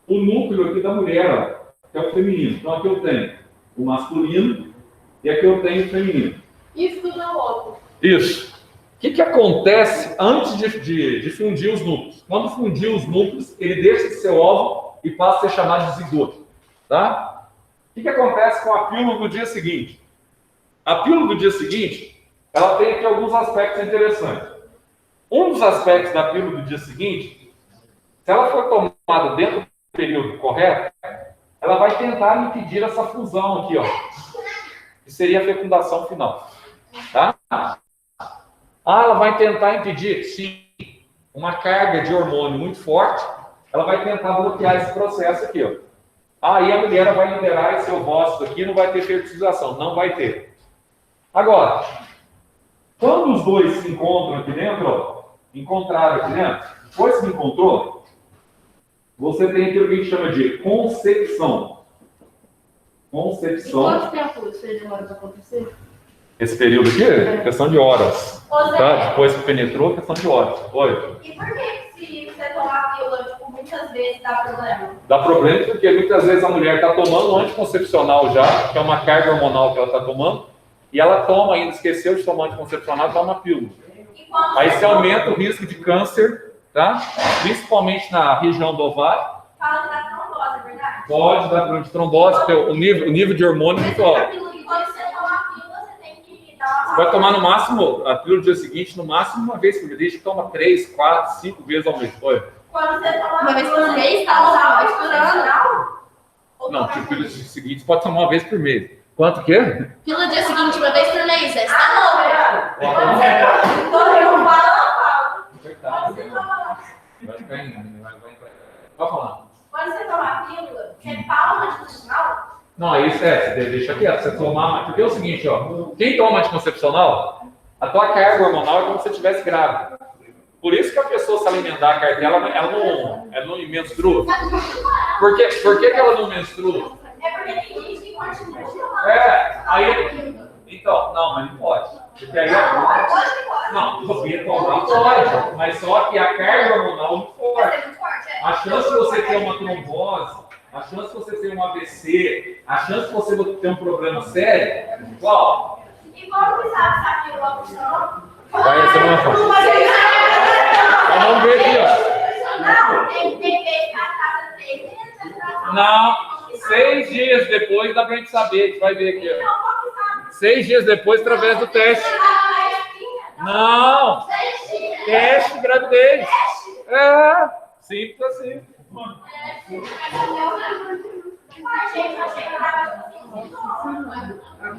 o núcleo aqui da mulher, ó, que é o feminino. Então aqui eu tenho o masculino e aqui eu tenho o feminino. Isso tudo é o outro. Isso. O que acontece antes de fundir os núcleos? Quando fundir os núcleos, ele deixa de ser óvulo e passa a ser chamado de zigoto. Tá? O que acontece com a pílula do dia seguinte? A pílula do dia seguinte, ela tem aqui alguns aspectos interessantes. Um dos aspectos da pílula do dia seguinte, se ela for tomada dentro do período correto, ela vai tentar impedir essa fusão aqui, ó, que seria a fecundação final. Tá? Ela vai tentar impedir, sim, uma carga de hormônio muito forte, ela vai tentar bloquear esse processo aqui, ó. Aí a mulher vai liberar esse ovócito aqui, não vai ter fertilização, não vai ter. Agora, quando os dois se encontram aqui dentro, ó, encontraram aqui dentro, depois que encontrou, você tem aquilo que a gente chama de concepção. Concepção. Quanto tempo isso demora para acontecer? Esse período aqui é questão de horas. Tá? Depois que penetrou, questão de horas. Oi. E por que se você tomar a pílula, tipo, muitas vezes dá problema? Dá problema porque muitas vezes a mulher está tomando um anticoncepcional já, que é uma carga hormonal que ela está tomando, e ela toma ainda, esqueceu de tomar anticoncepcional, toma uma pílula. Aí você aumenta o risco de câncer, tá? Principalmente na região do ovário. Fala que dá trombose, é verdade? Pode dar problema de trombose, porque o nível de hormônio é muito alto. E quando você toma a pílula, você tem que dar uma... Você vai tomar no máximo, a pílula do dia seguinte, no máximo uma vez por mês. A gente toma 3, 4, 5 vezes ao mês. Foi? Quando você toma Uma vez por pílula, mês, você tá tá usando, usando misturando. Não, tipo, pílula do dia seguinte você pode tomar uma vez por mês. Quanto que é? Pílula dia seguinte, uma vez por mês. Você tá louco? Quando você toma... Quando eu falo, ela fala. Quando você toma... Vai ficar indo, vai falar. Quando você toma a pílula, você fala no anticoncepcional? Não, isso deixa quieto. Você tomar. Porque é o seguinte, ó. Quem toma anticoncepcional, a tua carga hormonal é como se você estivesse grávida. Por isso que a pessoa se alimentar a cartela, ela não menstrua. Por que ela não menstrua? É porque tem gente que continua. Aí. Então, não, mas não pode. Porque aí não, podia tomar, pode. Mas só que a carga hormonal é muito forte. A chance de você ter uma trombose, a chance de você ter um AVC, a chance de você ter um problema sério é igual. E como que sabe se a pílula funciona? Vai, você não vai Então vamos ver aqui, ó. Não, tem que ver na casa 3 meses. Não, 6 dias depois dá pra gente saber, a gente vai ver aqui, ó. Então, como que sabe? 6 dias depois, através do teste. Não! Teste de gravidez. Simples assim.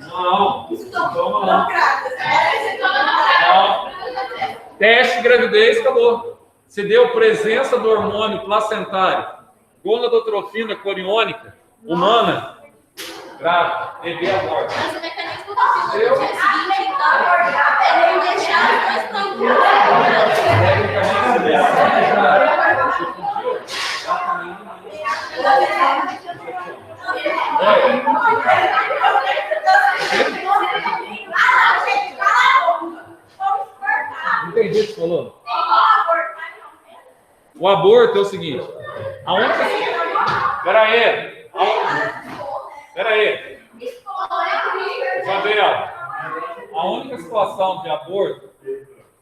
Não. Toma não. Não. Teste de gravidez, acabou. Se deu presença do hormônio placentário, gonadotrofina coriônica, humana, grávida, bebê aborta. Mas o mecanismo da pílula é o seguinte, então, é não deixar os dois Entendi o que você falou? O aborto é o seguinte. Peraí. Isabel, a única situação de aborto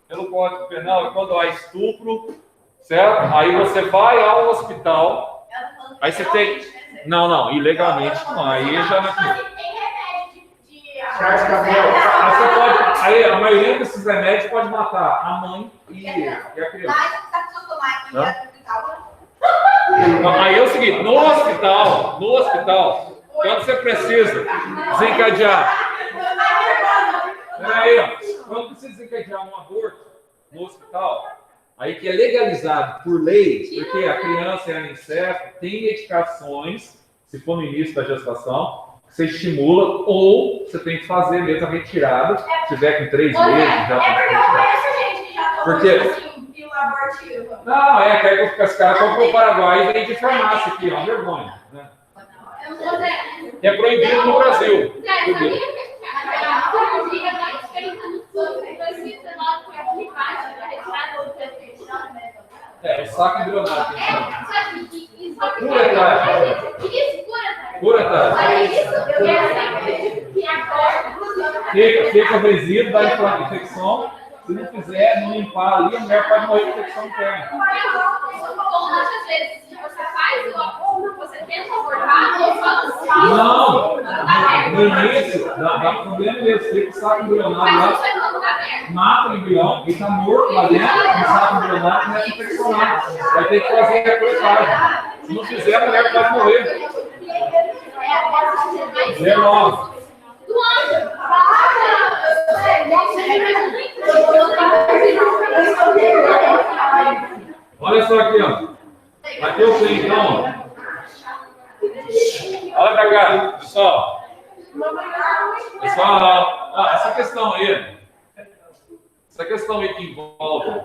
pelo Código Penal é quando há estupro, certo? Aí você vai ao hospital, aí você tem... Não, ilegalmente não, aí já não é... Aí a maioria desses remédios pode matar a mãe e a criança. Aí é o seguinte, no hospital, quando você precisa desencadear... Peraí, ó, quando precisa desencadear um aborto no hospital, aí que é legalizado por lei, porque a criança é anencefalo, tem medicações, se for no início da gestação, que você estimula, ou você tem que fazer mesmo a retirada, se tiver com 3 meses, já é porque eu conheço gente que já tomou porque... assim, pílula abortiva. Não, que aí os caras compram o Paraguai e vem de farmácia aqui, ó, uma vergonha, né? É proibido no Brasil. O saco embrionário. Pura Fica resíduo da infecção. Se não fizer, não limpar ali, a mulher pode morrer de infecção interna. Muitas vezes que você faz o aborto, você tenta abortar, ou só não, no início, dá problema mesmo. Fica o saco embrionário lá, mata o embrião, ele está morto lá dentro, o saco embrionário não é infeccionado. Vai ter que fazer a coletagem. Se não fizer, a mulher pode morrer. 19. Olha só aqui, ó. Aqui eu tenho, então. Olha pra cá, pessoal. Essa questão aí que envolve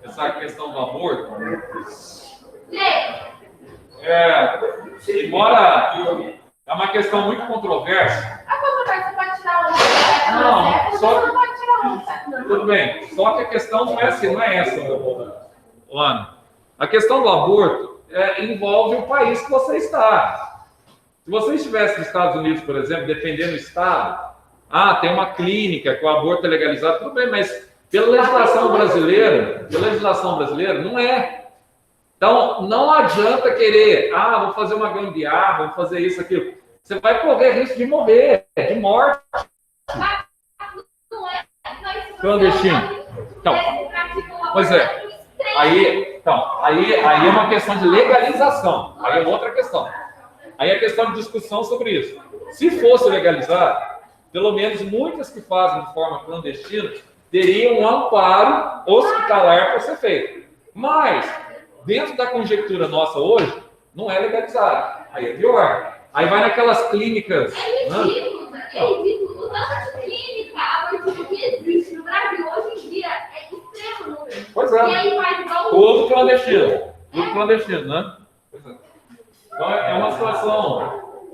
essa questão do aborto, embora é uma questão muito controversa. A controvérsia pode tirar um. Não pode tirar um. Tudo bem. Só que a questão não é assim, não é essa, Ana. A questão do aborto envolve o país que você está. Se você estivesse nos Estados Unidos, por exemplo, dependendo do estado, tem uma clínica que o aborto é legalizado, tudo bem, mas pela legislação brasileira, não é. Então, não adianta querer, vou fazer uma gambiarra, vou fazer isso, aquilo. Você vai correr risco de morrer, de morte. Clandestino. Então, pois é. Aí é uma questão de legalização. Aí é outra questão. Aí é questão de discussão sobre isso. Se fosse legalizado, pelo menos muitas que fazem de forma clandestina teriam um amparo hospitalar para ser feito. Mas, dentro da conjectura nossa hoje, não é legalizado. Aí é pior. Aí vai naquelas clínicas. O tanto de clínica abortiva que existe no Brasil hoje em dia é extremo número. Pois é. E aí faz igual Tudo clandestino, né? Pois é. Então é uma situação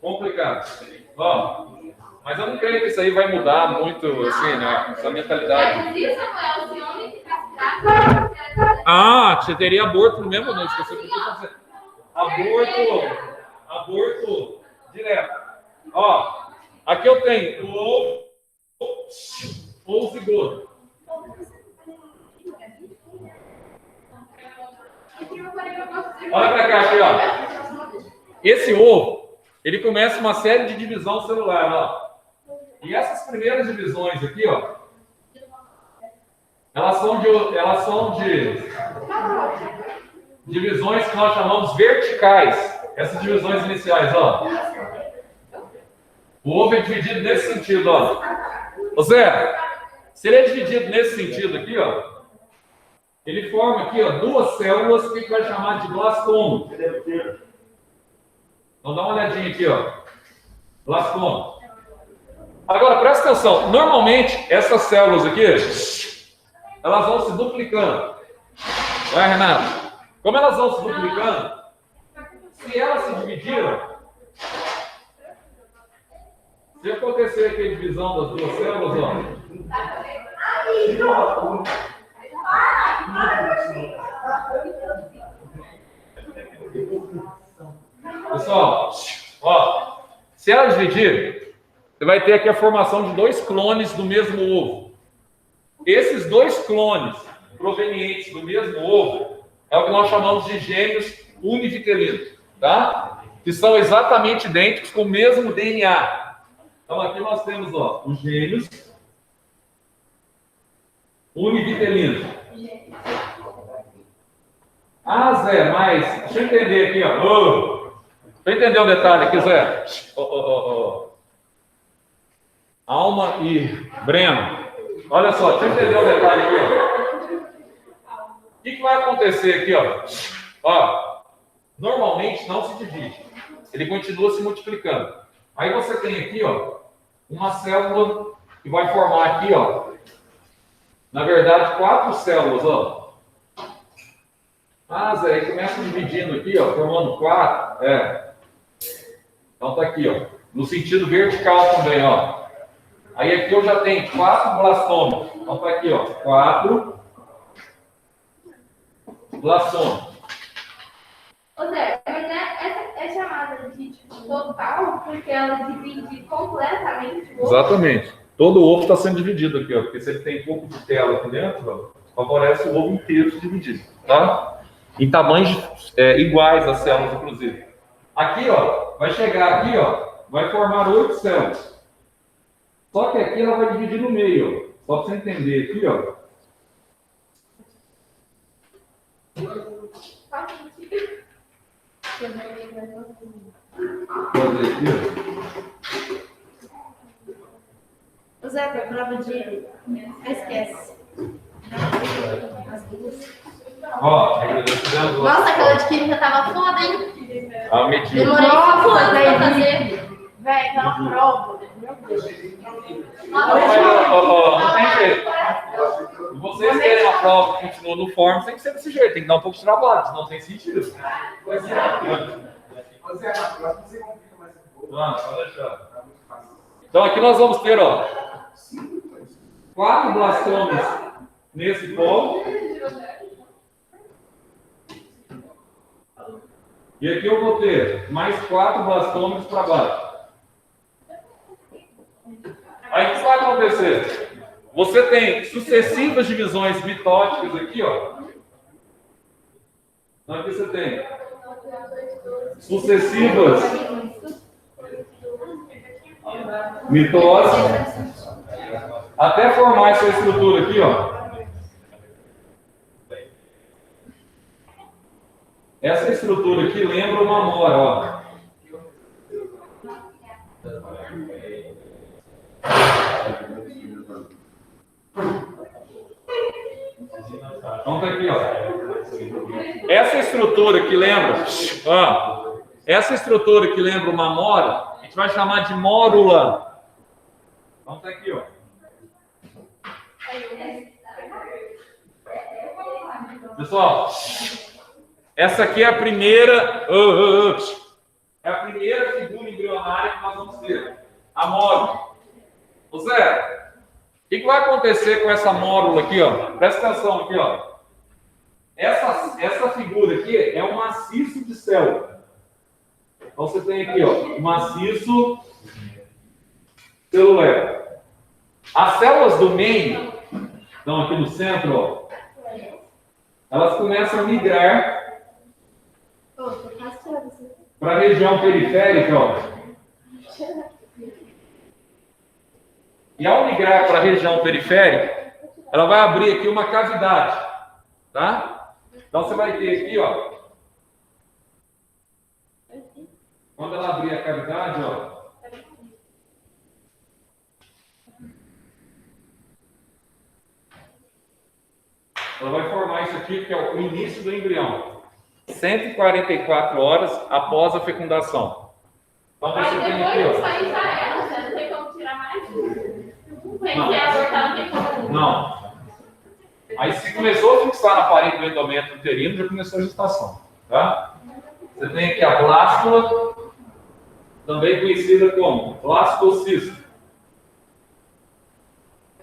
complicada. Mas eu não creio que isso aí vai mudar muito, assim, né? Essa mentalidade. Mas isso, Samuel, se homem ficasse Você teria aborto no mesmo noite. Você podia fazer aborto direto. Aqui eu tenho o ovo zigoto. Olha para cá, aqui, ó. Esse ovo, ele começa uma série de divisão celular, ó. E essas primeiras divisões aqui, ó, elas são de divisões que nós chamamos verticais. Essas divisões iniciais, ó. O ovo é dividido nesse sentido, ó. Ô Zé, se ele é dividido nesse sentido aqui, ó, ele forma aqui, ó, duas células que a gente vai chamar de blastoma. Então dá uma olhadinha aqui, ó. Blastoma. Agora, presta atenção. Normalmente, essas células aqui, elas vão se duplicando. Vai, Renato? Como elas vão se duplicando, se elas se dividiram, se acontecer aqui a divisão das duas células, ó. Pessoal, ó, se ela dividir, você vai ter aqui a formação de dois clones do mesmo ovo. Esses dois clones provenientes do mesmo ovo é o que nós chamamos de gêmeos univitelinos, tá? Que são exatamente idênticos com o mesmo DNA. Então aqui nós temos, ó, os gêmeos univitelinos. Ah, Zé, mas deixa eu entender aqui, ó. Deixa eu entender um detalhe aqui, Zé. Alma e Breno. Olha só, deixa eu entender um detalhe aqui, ó. O que vai acontecer aqui, ó? Ó, normalmente não se divide. Ele continua se multiplicando. Aí você tem aqui, ó, uma célula que vai formar aqui, ó. Na verdade, 4 células, ó. Ah, Zé, aí começa dividindo aqui, ó, formando 4. Então tá aqui, ó. No sentido vertical também, ó. Aí aqui eu já tenho 4 blastomas. Então tá aqui, ó. 4 blastomas. Ô Zé, mas é chamada de tipo, total porque ela divide completamente o ovo? Exatamente. Todo o ovo está sendo dividido aqui, ó. Porque se ele tem pouco de tela aqui dentro, ó, favorece o ovo inteiro se dividir, tá? Em tamanhos iguais as células, inclusive. Aqui, ó, vai chegar aqui, ó, vai formar 8 células. Só que aqui ela vai dividir no meio, ó. Só para você entender aqui, ó. Fazer aqui, ó. O Zé, para prova de... Esquece. Ó, Nossa, aquela de química tava foda, hein? a medida. Demorei 5 anos pra fazer. Véi, aquela prova. Meu Deus. Não tem jeito. Se vocês querem a prova que continua no form, tem que ser desse jeito, tem que dar um pouco de trabalho, senão não tem sentido. Pode deixar. Então aqui nós vamos ter, ó, 4 blastomas nesse polo. E aqui eu vou ter mais 4 blastômetros para baixo. Aí o que vai acontecer? Você tem sucessivas divisões mitóticas aqui, ó. Então aqui você tem sucessivas mitoses, até formar essa estrutura aqui, ó. Essa estrutura aqui lembra uma amora, ó. Então tá aqui, ó. Essa estrutura que lembra, ó, essa estrutura que lembra uma amora, a gente vai chamar de mórula. Então tá aqui, ó. Pessoal, essa aqui é a primeira, é a primeira figura embrionária que nós vamos ter, a mórula. Ô Zé, o que vai acontecer com essa mórula aqui, ó? Presta atenção aqui, ó. Essa figura aqui é um maciço de célula. Então você tem aqui, ó, um maciço celular. As células do meio, então aqui no centro, ó, elas começam a migrar para a região periférica, ó. E ao migrar para a região periférica, ela vai abrir aqui uma cavidade, tá? Então você vai ter aqui, ó. Quando ela abrir a cavidade, ó. Ela vai formar isso aqui, que é o início do embrião. 144 horas após a fecundação. Então você Aí tem depois aqui, disso ó. aí já era, você não tem como tirar mais. Tem que abortar, não tem como. Não. Aí se começou a fixar na parede do endométrio uterino, já começou a gestação. Tá? Você tem aqui a blástula, também conhecida como blastocisto.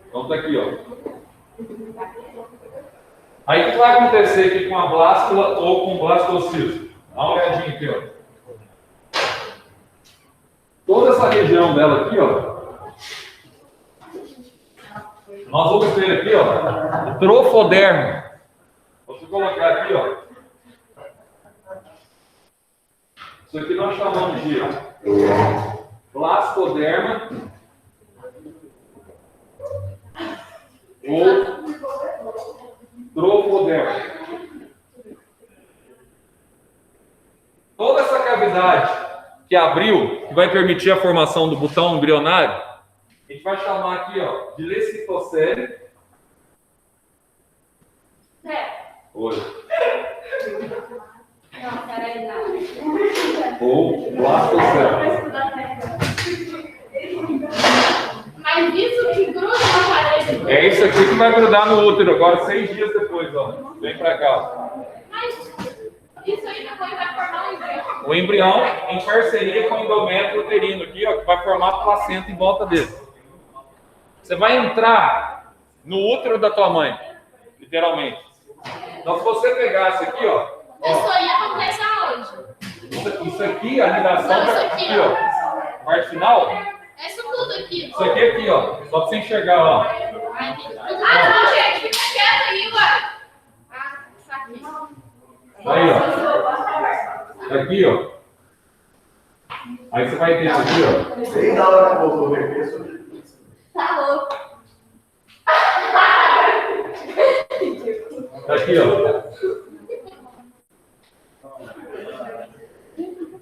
Então tá aqui, ó. Aí o que vai acontecer aqui com a blástula ou com o blastocisto? Dá uma olhadinha aqui, ó. Toda essa região dela aqui, ó. Nós vamos ter aqui, ó, o trofodermo. Vou colocar aqui, ó. Isso aqui nós chamamos de blastoderma ou trofoderma. Toda essa cavidade que abriu, que vai permitir a formação do botão embrionário, a gente vai chamar aqui, ó, de lecitocele. Oi. Não, peraí, não. Ou blastocele. Mas isso que gruda na parede. É isso aqui que vai grudar no útero, agora 6 dias depois, ó. Vem pra cá. Mas isso aí depois vai formar um embrião. O embrião em parceria com o endométrio uterino aqui, ó, que vai formar a placenta em volta dele. Você vai entrar no útero da tua mãe, literalmente. Então, se você pegasse aqui, ó. Isso aí acontece aonde? Isso aqui, a ligação Não, isso tá aqui, aqui, ó. Parte final. É isso tudo aqui. Isso aqui, ó. Só pra você enxergar, ó. Ah, não, gente, fica quieto aí, ué. Ah, isso aqui. Aí, ó. Aqui, ó. Aí você vai ter isso aqui, ó. Bem na hora que voltou o recurso. Tá louco. Aqui, ó.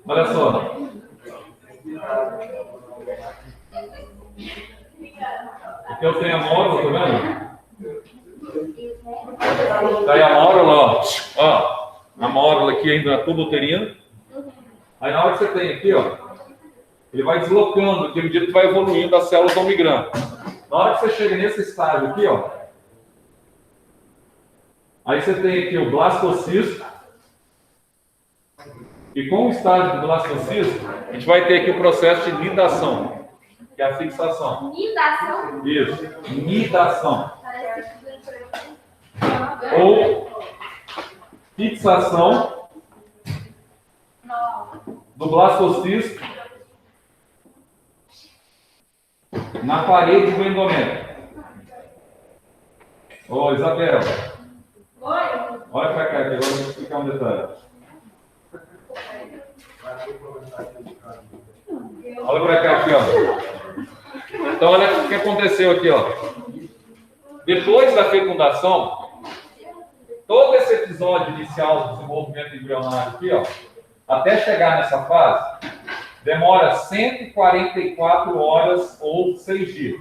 Olha só. Aqui eu tenho a módula, tá vendo? Tá aí a módula, ó. Ó. A módula aqui ainda na tubo uterino. Aí na hora que você tem aqui, ó, ele vai deslocando, aqui à medida que vai evoluindo as células vão migrando. Na hora que você chega nesse estágio aqui, ó, aí você tem aqui o blastocisto. E com o estágio do blastocisto, a gente vai ter aqui o processo de nidação, que é a fixação. Nidação? Isso, nidação. Ou fixação do blastocisto na parede do endométrio. Ô, Isabela. Oi. Olha para cá, que agora eu vou explicar um detalhe. Olha para cá aqui, ó. Então, olha o que aconteceu aqui, ó. Depois da fecundação, todo esse episódio inicial do desenvolvimento embrionário aqui, ó, até chegar nessa fase, demora 144 horas ou 6 dias.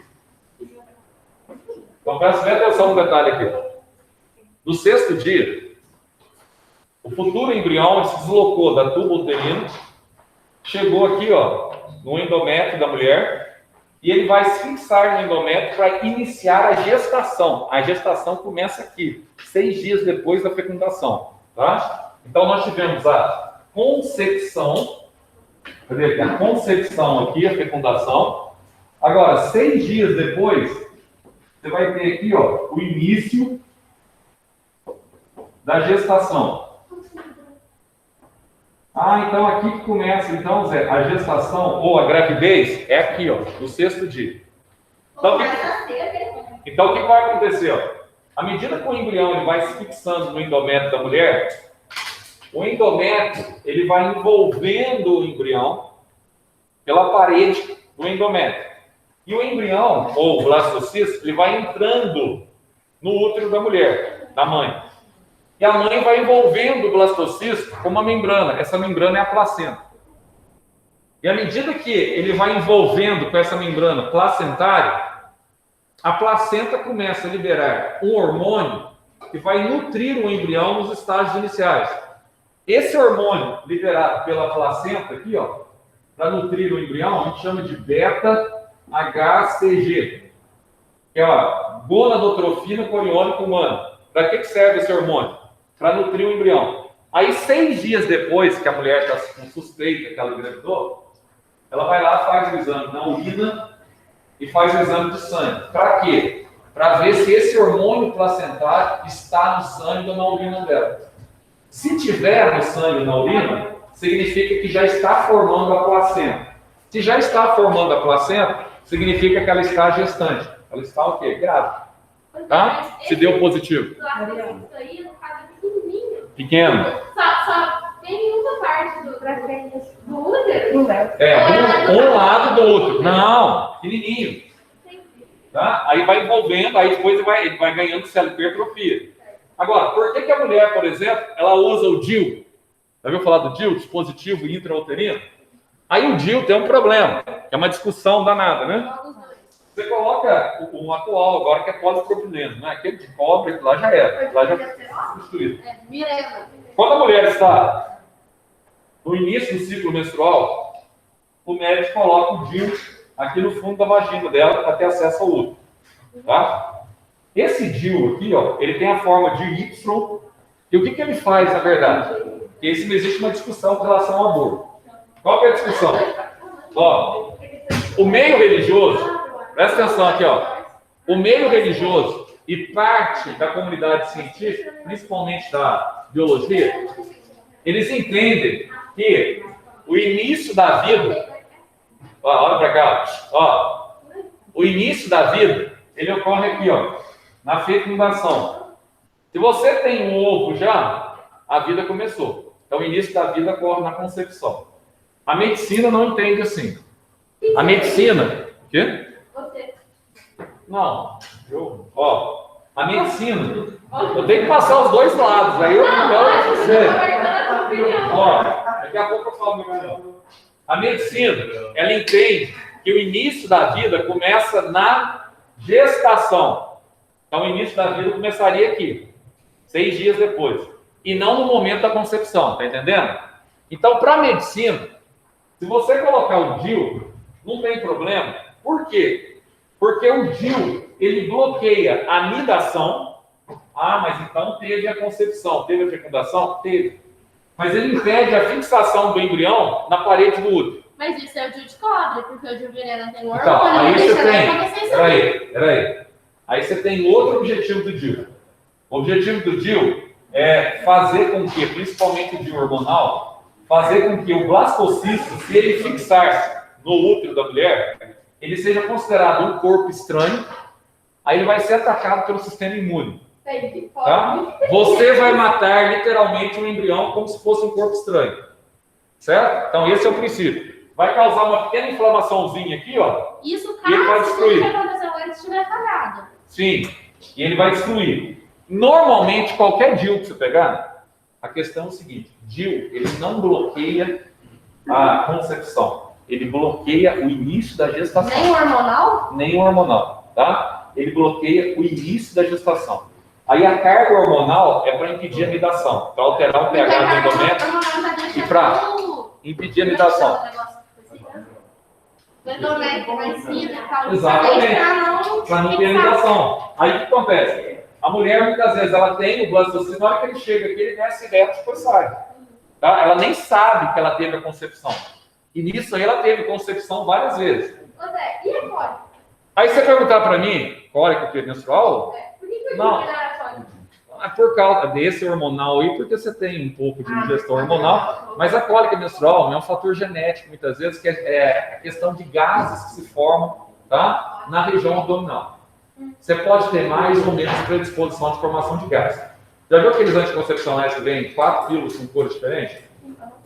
Então, presta bem atenção no detalhe aqui. No 6º dia, o futuro embrião se deslocou da tuba uterina, chegou aqui, ó, no endométrio da mulher, e ele vai se fixar no endométrio para iniciar a gestação. A gestação começa aqui, 6 dias depois da fecundação, tá? Então, nós tivemos a concepção, cadê aqui? A concepção aqui, a fecundação. Agora, 6 dias depois, você vai ter aqui, ó, o início da gestação. Ah, então aqui que começa, então, Zé, a gestação ou a gravidez é aqui, ó, no 6º dia. Então, o que vai acontecer, ó? À medida que o embrião ele vai se fixando no endométrio da mulher, o endométrio ele vai envolvendo o embrião pela parede do endométrio. E o embrião, ou blastocisto, ele vai entrando no útero da mulher, da mãe. e a mãe vai envolvendo o blastocisto com uma membrana. Essa membrana é a placenta. E à medida que ele vai envolvendo com essa membrana placentária, a placenta começa a liberar um hormônio que vai nutrir o embrião nos estágios iniciais. Esse hormônio liberado pela placenta aqui, ó, para nutrir o embrião, a gente chama de beta-HCG, que é a gonadotrofina coriônica humana. Para que serve esse hormônio? Para nutrir o embrião. Aí, 6 dias depois que a mulher está com suspeita que ela engravidou, ela vai lá, faz o exame na urina e faz o exame de sangue. Para quê? Para ver se esse hormônio placentário está no sangue ou na urina dela. Se tiver no sangue ou na urina, significa que já está formando a placenta. Se já está formando a placenta, significa que ela está gestante. Ela está o quê? Grávida. Tá? Se deu positivo. Isso aí, no caso, é pequenininho. Pequeno. Só tem uma parte do útero. Um lado do outro. Não, pequenininho. Tá? Aí vai envolvendo, aí depois ele vai ganhando célula hipertrofia. Agora, por que a mulher, por exemplo, ela usa o DIU? Já ouviu falar do DIU, dispositivo intrauterino? Aí o DIU tem um problema, que é uma discussão danada, né? Você coloca o atual agora, que é polipropileno, né? Aquele de cobre, lá já era, lá já substituído. Quando a mulher está no início do ciclo menstrual, o médico coloca o DIU aqui no fundo da vagina dela para ter acesso ao útero, tá? Esse DIU aqui, ó, ele tem a forma de Y, e o que ele faz, na verdade? Porque existe uma discussão com relação ao aborto. Qual que é a discussão? Ó, o meio religioso, presta atenção aqui, ó, o meio religioso e parte da comunidade científica, principalmente da biologia, eles entendem que o início da vida, ó, olha para cá, ó, o início da vida, ele ocorre aqui, ó, na fecundação. Se você tem um ovo já, a vida começou. Então, o início da vida ocorre na concepção. A medicina não entende assim. A medicina... O quê? Você. Não. A medicina... Eu tenho que passar os dois lados. Aí eu não quero você. Ó, daqui a pouco eu falo meu melhor. A medicina, ela entende que o início da vida começa na gestação. Então, o início da vida começaria aqui, 6 dias depois. E não no momento da concepção, tá entendendo? Então, para a medicina, se você colocar o DIU, não tem problema. Por quê? Porque o DIU, ele bloqueia a anidação. Ah, mas então teve a concepção, teve a fecundação? Teve. Mas ele impede a fixação do embrião na parede do útero. Mas isso é o DIU de cobre, porque o DIU veneno tem um hormônio. Então, aí deixa você tem... Peraí. Peraí. Aí você tem outro objetivo do DIU. O objetivo do DIU é fazer com que, principalmente o DIU hormonal, fazer com que o blastocisto, se ele fixar-se no útero da mulher, ele seja considerado um corpo estranho, aí ele vai ser atacado pelo sistema imune. Tá? Você vai matar literalmente um embrião como se fosse um corpo estranho. Certo? Então esse é o princípio. Vai causar uma pequena inflamaçãozinha aqui, ó. Isso e ele vai caso destruir. o que aconteceu antes estiver falhado. Sim, e ele vai destruir. Normalmente, qualquer DIU que você pegar, a questão é o seguinte: DIU, ele não bloqueia a concepção. Ele bloqueia o início da gestação. Nem o hormonal? Nem o hormonal, tá? Ele bloqueia o início da gestação. Aí a carga hormonal é para impedir a anidação, para alterar o pH do endométrio e para impedir a anidação. O endométrio vai em cima e tal. Exatamente. Para não ter anidação. Aí o que acontece? A mulher, muitas vezes, ela tem o blastocisto, na hora que ele chega aqui, ele desce reto e depois sai. Tá? Ela nem sabe que ela teve a concepção. E nisso aí ela teve concepção várias vezes. Zé, e a cólica? Aí você perguntar para mim, cólica menstrual? Por que Não. cólica? É por causa desse hormonal aí, porque você tem um pouco de ingestão hormonal, mas a cólica menstrual é um fator genético, muitas vezes, que é a questão de gases que se formam, tá, na região abdominal. Você pode ter mais ou menos predisposição de formação de gás. Já viu aqueles anticoncepcionais que vêm 4 pílulas com cores diferentes?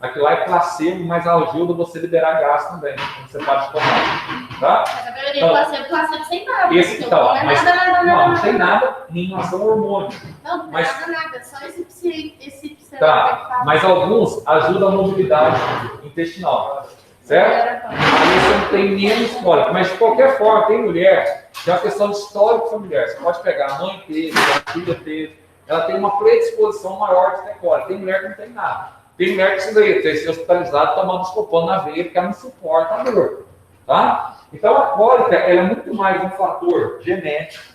Aquilo lá é placebo, mas ajuda você a liberar gás também, quando você pode tomar. Tá? Mas a maioria placebo sem nada. Esse que tá lá. Mas, não tem nada em relação ao hormônio. Não, mas, nada, só esse esse Tá, mas alguns ajudam a mobilidade intestinal, certo? Aí você não tem menos cólica, mas de qualquer forma, tem mulher, que é uma questão de histórico familiar. Você pode pegar a mãe teve, a filha teve, ela tem uma predisposição maior de ter cólica. Tem mulher que não tem nada. Tem mulher que se daí, tem que ser hospitalizado tomando escopão na veia, porque ela não suporta a dor, tá? Então a cólica ela é muito mais um fator genético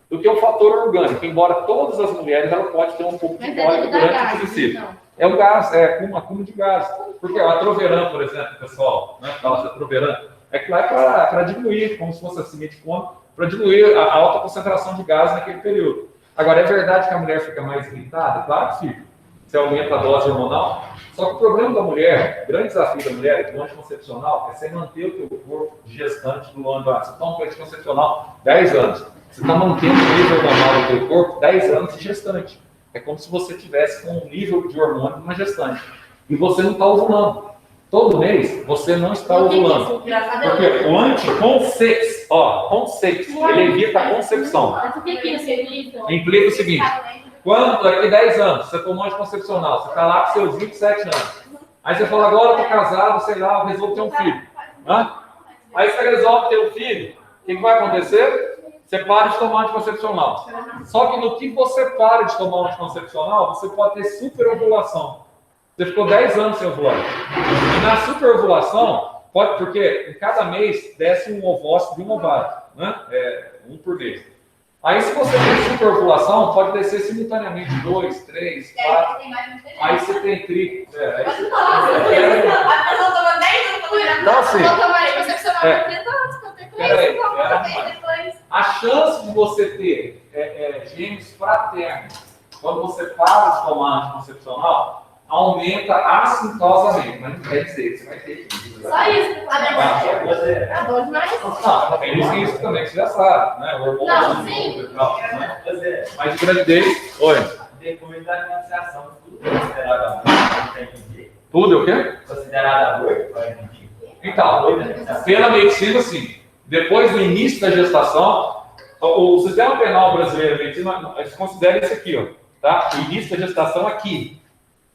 do que um fator orgânico, embora todas as mulheres ela pode ter um pouco de cólica durante o princípio. É o gás, é um acúmulo de gás. Porque a Troveran, por exemplo, pessoal, né, fala de Troveran, é que lá é para diminuir, como se fosse assim, meticona, para diminuir a alta concentração de gás naquele período. Agora, é verdade que a mulher fica mais irritada? Claro que fica. Você aumenta a dose hormonal. Só que o problema da mulher, o grande desafio da mulher, do anticoncepcional, é você manter o teu corpo gestante do ano antes. Você toma um anticoncepcional 10 anos. Você está mantendo o nível normal do teu corpo 10 anos de gestante. É como se você tivesse com um nível de hormônio de uma gestante. E você não está ovulando. Todo mês, você não está ovulando. Porque o anticoncepcional, ó, concepção, ele evita a concepção. Mas o que isso implica? Implica o seguinte, quando daqui 10 anos você tomou anticoncepcional, você está lá com seus 27 anos. Aí você fala, agora eu estou casado, sei lá, eu resolvo ter um filho. Hã? Aí você resolve ter um filho, o que vai acontecer? Você para de tomar anticoncepcional. Só que no que você para de tomar anticoncepcional, você pode ter superovulação. Você ficou 10 anos sem ovular. E na superovulação, pode, porque em cada mês desce um ovócito de um ovário, né? Um por mês. Aí se você tem superovulação, pode descer simultaneamente 2, 3, 4. Aí você tem tri. A pessoa toma 10 anos pra virar. Então, assim, Vou tomar anticoncepcional por 30 anos, que eu tenho Peraí, depois. a chance de você ter gêmeos fraternos quando você para de tomar anticoncepcional aumenta assintosamente, mas não quer dizer que você vai ter filhos. Só isso. É bom demais. Não, tem isso também que você já sabe, né? O hormônio, Não, sim. e tal, né? Mas gravidez, oi. Depois da iniciação, tudo é considerado aborto, tem que dizer. Tudo é o quê? Considerado aborto, vai mentir. Então, pela medicina, sim. Depois do início da gestação, o sistema penal brasileiro, medicina, eles consideram isso aqui, ó, tá? O início da gestação aqui,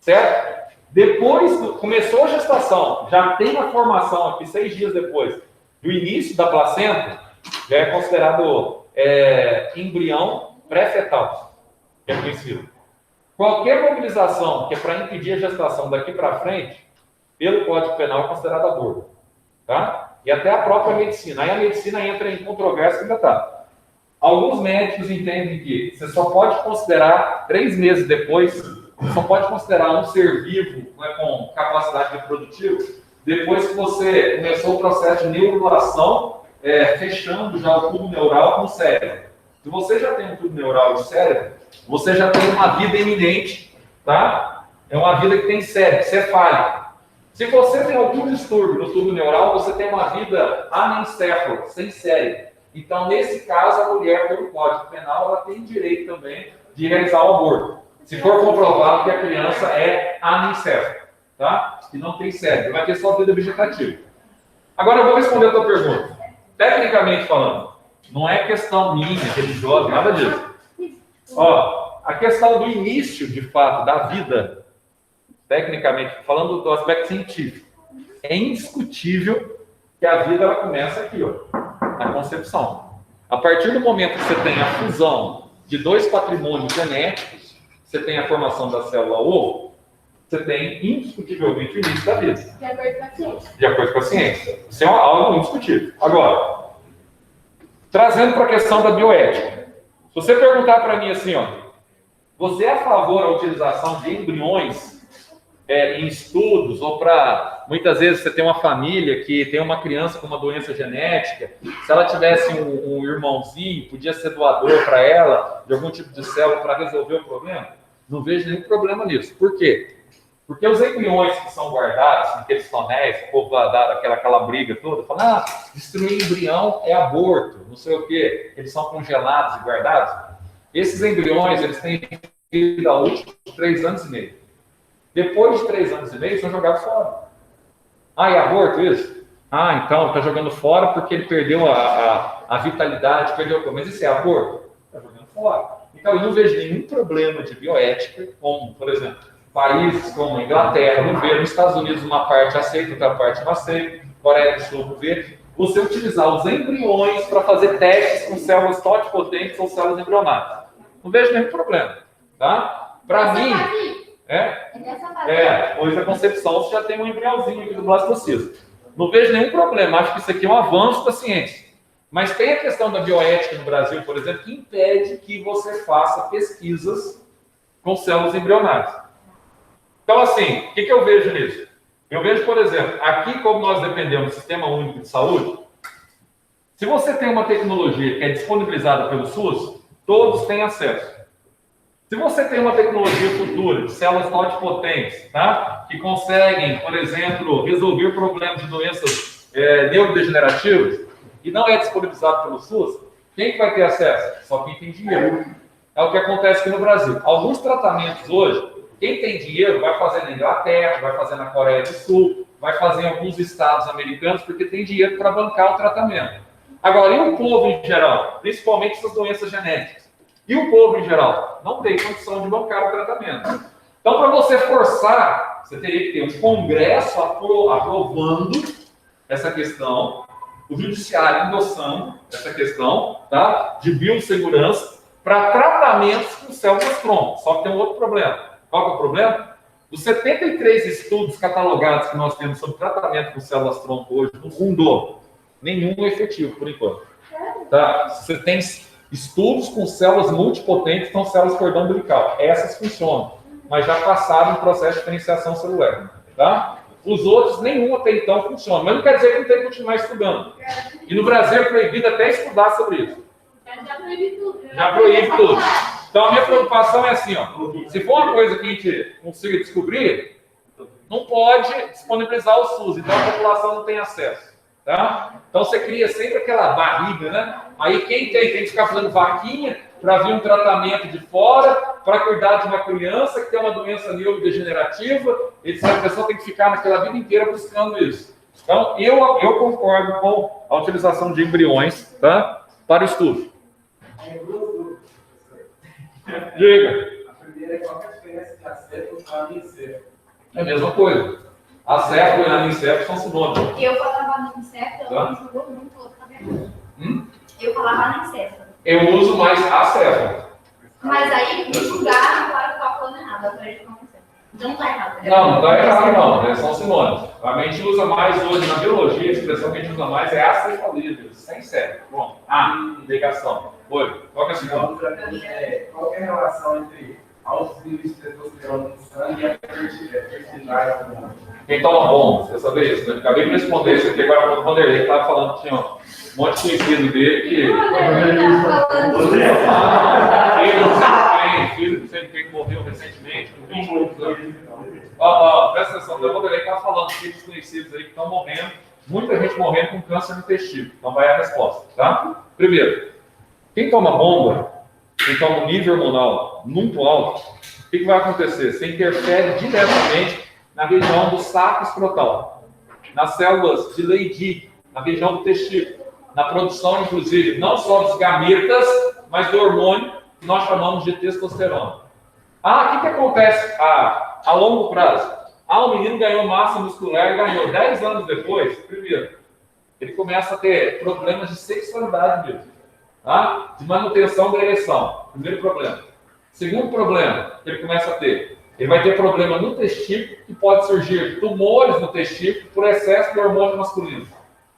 certo? Depois, começou a gestação, já tem a formação aqui, 6 dias depois do início da placenta, já é considerado embrião pré-fetal, que é conhecido. Qualquer mobilização que é para impedir a gestação daqui para frente, pelo Código Penal, é considerado aborto, tá? E até a própria medicina. Aí a medicina entra em controvérsia ainda tá. Alguns médicos entendem que você só pode considerar 3 meses depois, você só pode considerar um ser vivo, né, com capacidade reprodutiva, depois que você começou o processo de neurulação, fechando já o tubo neural com o cérebro. Se você já tem um tubo neural de cérebro, você já tem uma vida iminente, tá? É uma vida que tem cérebro, cefálica. Se você tem algum distúrbio no tubo neural, você tem uma vida anencéfala, sem cérebro. Então, nesse caso, a mulher, pelo Código Penal, ela tem direito também de realizar o aborto. Se for comprovado que a criança é anencéfala, tá? E não tem cérebro, vai ter só vida vegetativa. Agora, eu vou responder a tua pergunta. Tecnicamente falando, não é questão minha, religiosa, nada disso. Ó, a questão do início, de fato, da vida, tecnicamente, falando do aspecto científico, é indiscutível que a vida ela começa aqui, ó, na concepção. A partir do momento que você tem a fusão de 2 patrimônios genéticos, você tem a formação da célula ovo, você tem indiscutivelmente o início da vida. De acordo com a ciência. De acordo com a ciência. Isso é algo indiscutível. Agora, trazendo para a questão da bioética. Se você perguntar para mim assim, ó, você é a favor da utilização de embriões em estudos, ou para, muitas vezes, você tem uma família que tem uma criança com uma doença genética, se ela tivesse um irmãozinho, podia ser doador para ela, de algum tipo de célula, para resolver o problema? Não vejo nenhum problema nisso. Por quê? Porque os embriões que são guardados, naqueles tonéis, o povo vai dar aquela briga toda, fala, destruir embrião é aborto, não sei o quê, eles são congelados e guardados. Esses embriões, eles têm vida útil de 3 anos e meio. Depois de 3 anos e meio, são jogados fora. É aborto isso? Então, está jogando fora porque ele perdeu a vitalidade, perdeu o... Mas isso é aborto? Está jogando fora. Então, eu não vejo nenhum problema de bioética, como, por exemplo, países como a Inglaterra, não vê, nos Estados Unidos uma parte aceita, outra parte não aceita, Coreia do Sul, não vê, você utilizar os embriões para fazer testes com células totipotentes ou células embrionárias. Não vejo nenhum problema, tá? Para mim, depois da concepção, você já tem um embriãozinho aqui do blastocisto. Não vejo nenhum problema, acho que isso aqui é um avanço da ciência. Mas tem a questão da bioética no Brasil, por exemplo, que impede que você faça pesquisas com células embrionárias. Então, assim, o que eu vejo nisso? Eu vejo, por exemplo, aqui como nós dependemos do Sistema Único de Saúde, se você tem uma tecnologia que é disponibilizada pelo SUS, todos têm acesso. Se você tem uma tecnologia futura de células totipotentes, tá? Que conseguem, por exemplo, resolver problemas de doenças neurodegenerativas, e não é disponibilizado pelo SUS, quem que vai ter acesso? Só quem tem dinheiro. É o que acontece aqui no Brasil. Alguns tratamentos hoje, quem tem dinheiro vai fazer na Inglaterra, vai fazer na Coreia do Sul, vai fazer em alguns estados americanos, porque tem dinheiro para bancar o tratamento. Agora, e o povo em geral? Principalmente essas doenças genéticas. E o povo em geral? Não tem condição de bancar o tratamento. Então, para você forçar, você teria que ter um congresso aprovando essa questão, o judiciário endossando essa questão, tá, de biossegurança para tratamentos com células-tronco. Só que tem um outro problema. Qual que é o problema? Dos 73 estudos catalogados que nós temos sobre tratamento com células-tronco hoje no mundo, nenhum é efetivo, por enquanto. Tá? Você tem estudos com células multipotentes, que são células cordão umbilical. Essas funcionam, mas já passaram o processo de diferenciação celular. Tá? Os outros, nenhum até então funciona. Mas não quer dizer que não tem que continuar estudando. E no Brasil é proibido até estudar sobre isso. Já proíbe tudo. Já proíbe tudo. Então a minha preocupação é assim, ó. Se for uma coisa que a gente consiga descobrir, não pode disponibilizar o SUS. Então a população não tem acesso. Tá? Então você cria sempre aquela barriga, né? Aí quem tem que ficar fazendo vaquinha para vir um tratamento de fora, para cuidar de uma criança que tem uma doença neurodegenerativa, etc. A pessoa tem que ficar naquela vida inteira buscando isso. Então, eu concordo com a utilização de embriões, tá? Para o estudo. Diga. A primeira é qual é a diferença de acéfalo para anicéfalo? É a mesma coisa. Acéfalo e anicéfalo são sinônimos. Eu falava anicéfalo, Tá? não jogou muito, tá vendo? Eu falava anicéfalo. Eu uso mais acéfalo. Mas aí me julgaram e falaram que eu estava falando errado. Eu falei que não anicéfalo. Então não tá errado. Não está errado não, né? São sinônimos. A gente usa mais hoje na biologia, a expressão que a gente usa mais é acefalismo, sem cérebro. Pronto. Ligação. Oi, qual que é a segunda? Qual é a relação entre altos níveis de testosterona no sangue e a fertilidade hormonal? Quem toma bomba, você sabe isso, né? Acabei de responder isso aqui agora quando o Vanderlei estava falando que tinha um monte de conhecido dele que... filho, não sei quem morreu recentemente, com 20 anos. Presta atenção, o Vanderlei estava falando de filhos conhecidos aí que estão morrendo, muita gente morrendo com câncer no testículo. Então vai a resposta, tá? Primeiro, quem toma bomba, quem toma um nível hormonal muito alto, o que vai acontecer? Você interfere diretamente na região do saco escrotal, nas células de Leydig, na região do testículo, na produção, inclusive, não só dos gametas, mas do hormônio que nós chamamos de testosterona. O que acontece a longo prazo? O menino ganhou massa muscular e ganhou 10 anos depois, primeiro, ele começa a ter problemas de sexualidade mesmo, tá? De manutenção da ereção, primeiro problema. Segundo problema que ele começa a ter, ele vai ter problema no testículo e pode surgir tumores no testículo por excesso de hormônio masculino.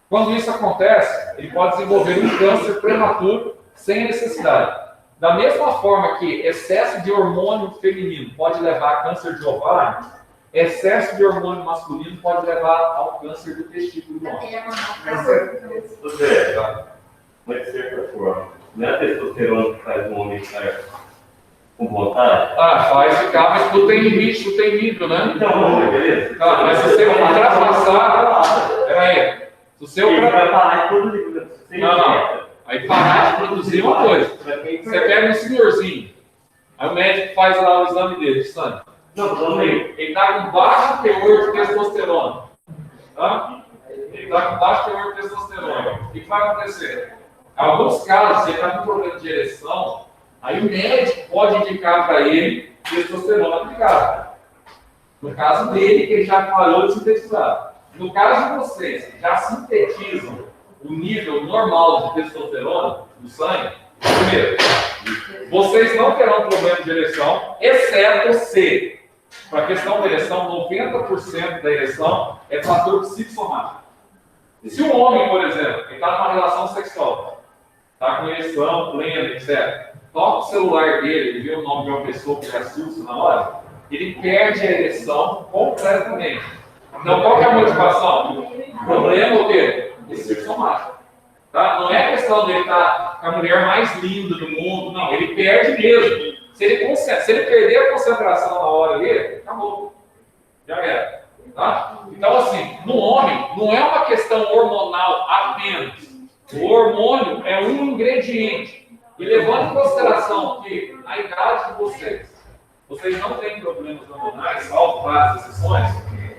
Quando isso acontece, ele pode desenvolver um câncer prematuro sem necessidade. Da mesma forma que excesso de hormônio feminino pode levar a câncer de ovário, excesso de hormônio masculino pode levar ao câncer do testículo do homem. Mas de certa forma, não é a testosterona que faz o homem estar com vontade? Faz ficar, mas tu tem limite, tu tem nível, né? Então, vamos ver, beleza? Mas se você ultrapassar... Peraí. Se você Ele vai parar de produzir. Não. Aí parar de produzir uma coisa. Você pega um senhorzinho, aí o médico faz lá o exame dele, de sangue. Não, vamos ver. Ele está com baixo teor de testosterona. Tá? Ele está com baixo teor de testosterona. O que vai acontecer? Em alguns casos, se ele está com problema de ereção, Aí o médico pode indicar para ele testosterona aplicada. No caso dele, que ele já parou de sintetizar. No caso de vocês, que já sintetizam o nível normal de testosterona no sangue, primeiro, vocês não terão problema de ereção, exceto se, para a questão da ereção, 90% da ereção é fator psicossomático. Se um homem, por exemplo, que está numa relação sexual, está com ereção plena, etc., toca o celular dele, ele vê o nome de uma pessoa que ele assusta na hora, ele perde a ereção completamente. Então, qual que é a motivação? O problema é o quê? Psicossomático. Tá? Não é questão dele estar com a mulher mais linda do mundo, não. Ele perde mesmo. Se ele perder a concentração na hora ali, acabou. Já era. Tá? Então, assim, no homem, não é uma questão hormonal apenas. O hormônio é um ingrediente. E levando em consideração que a idade de vocês não têm problemas hormonais, salvo várias exceções,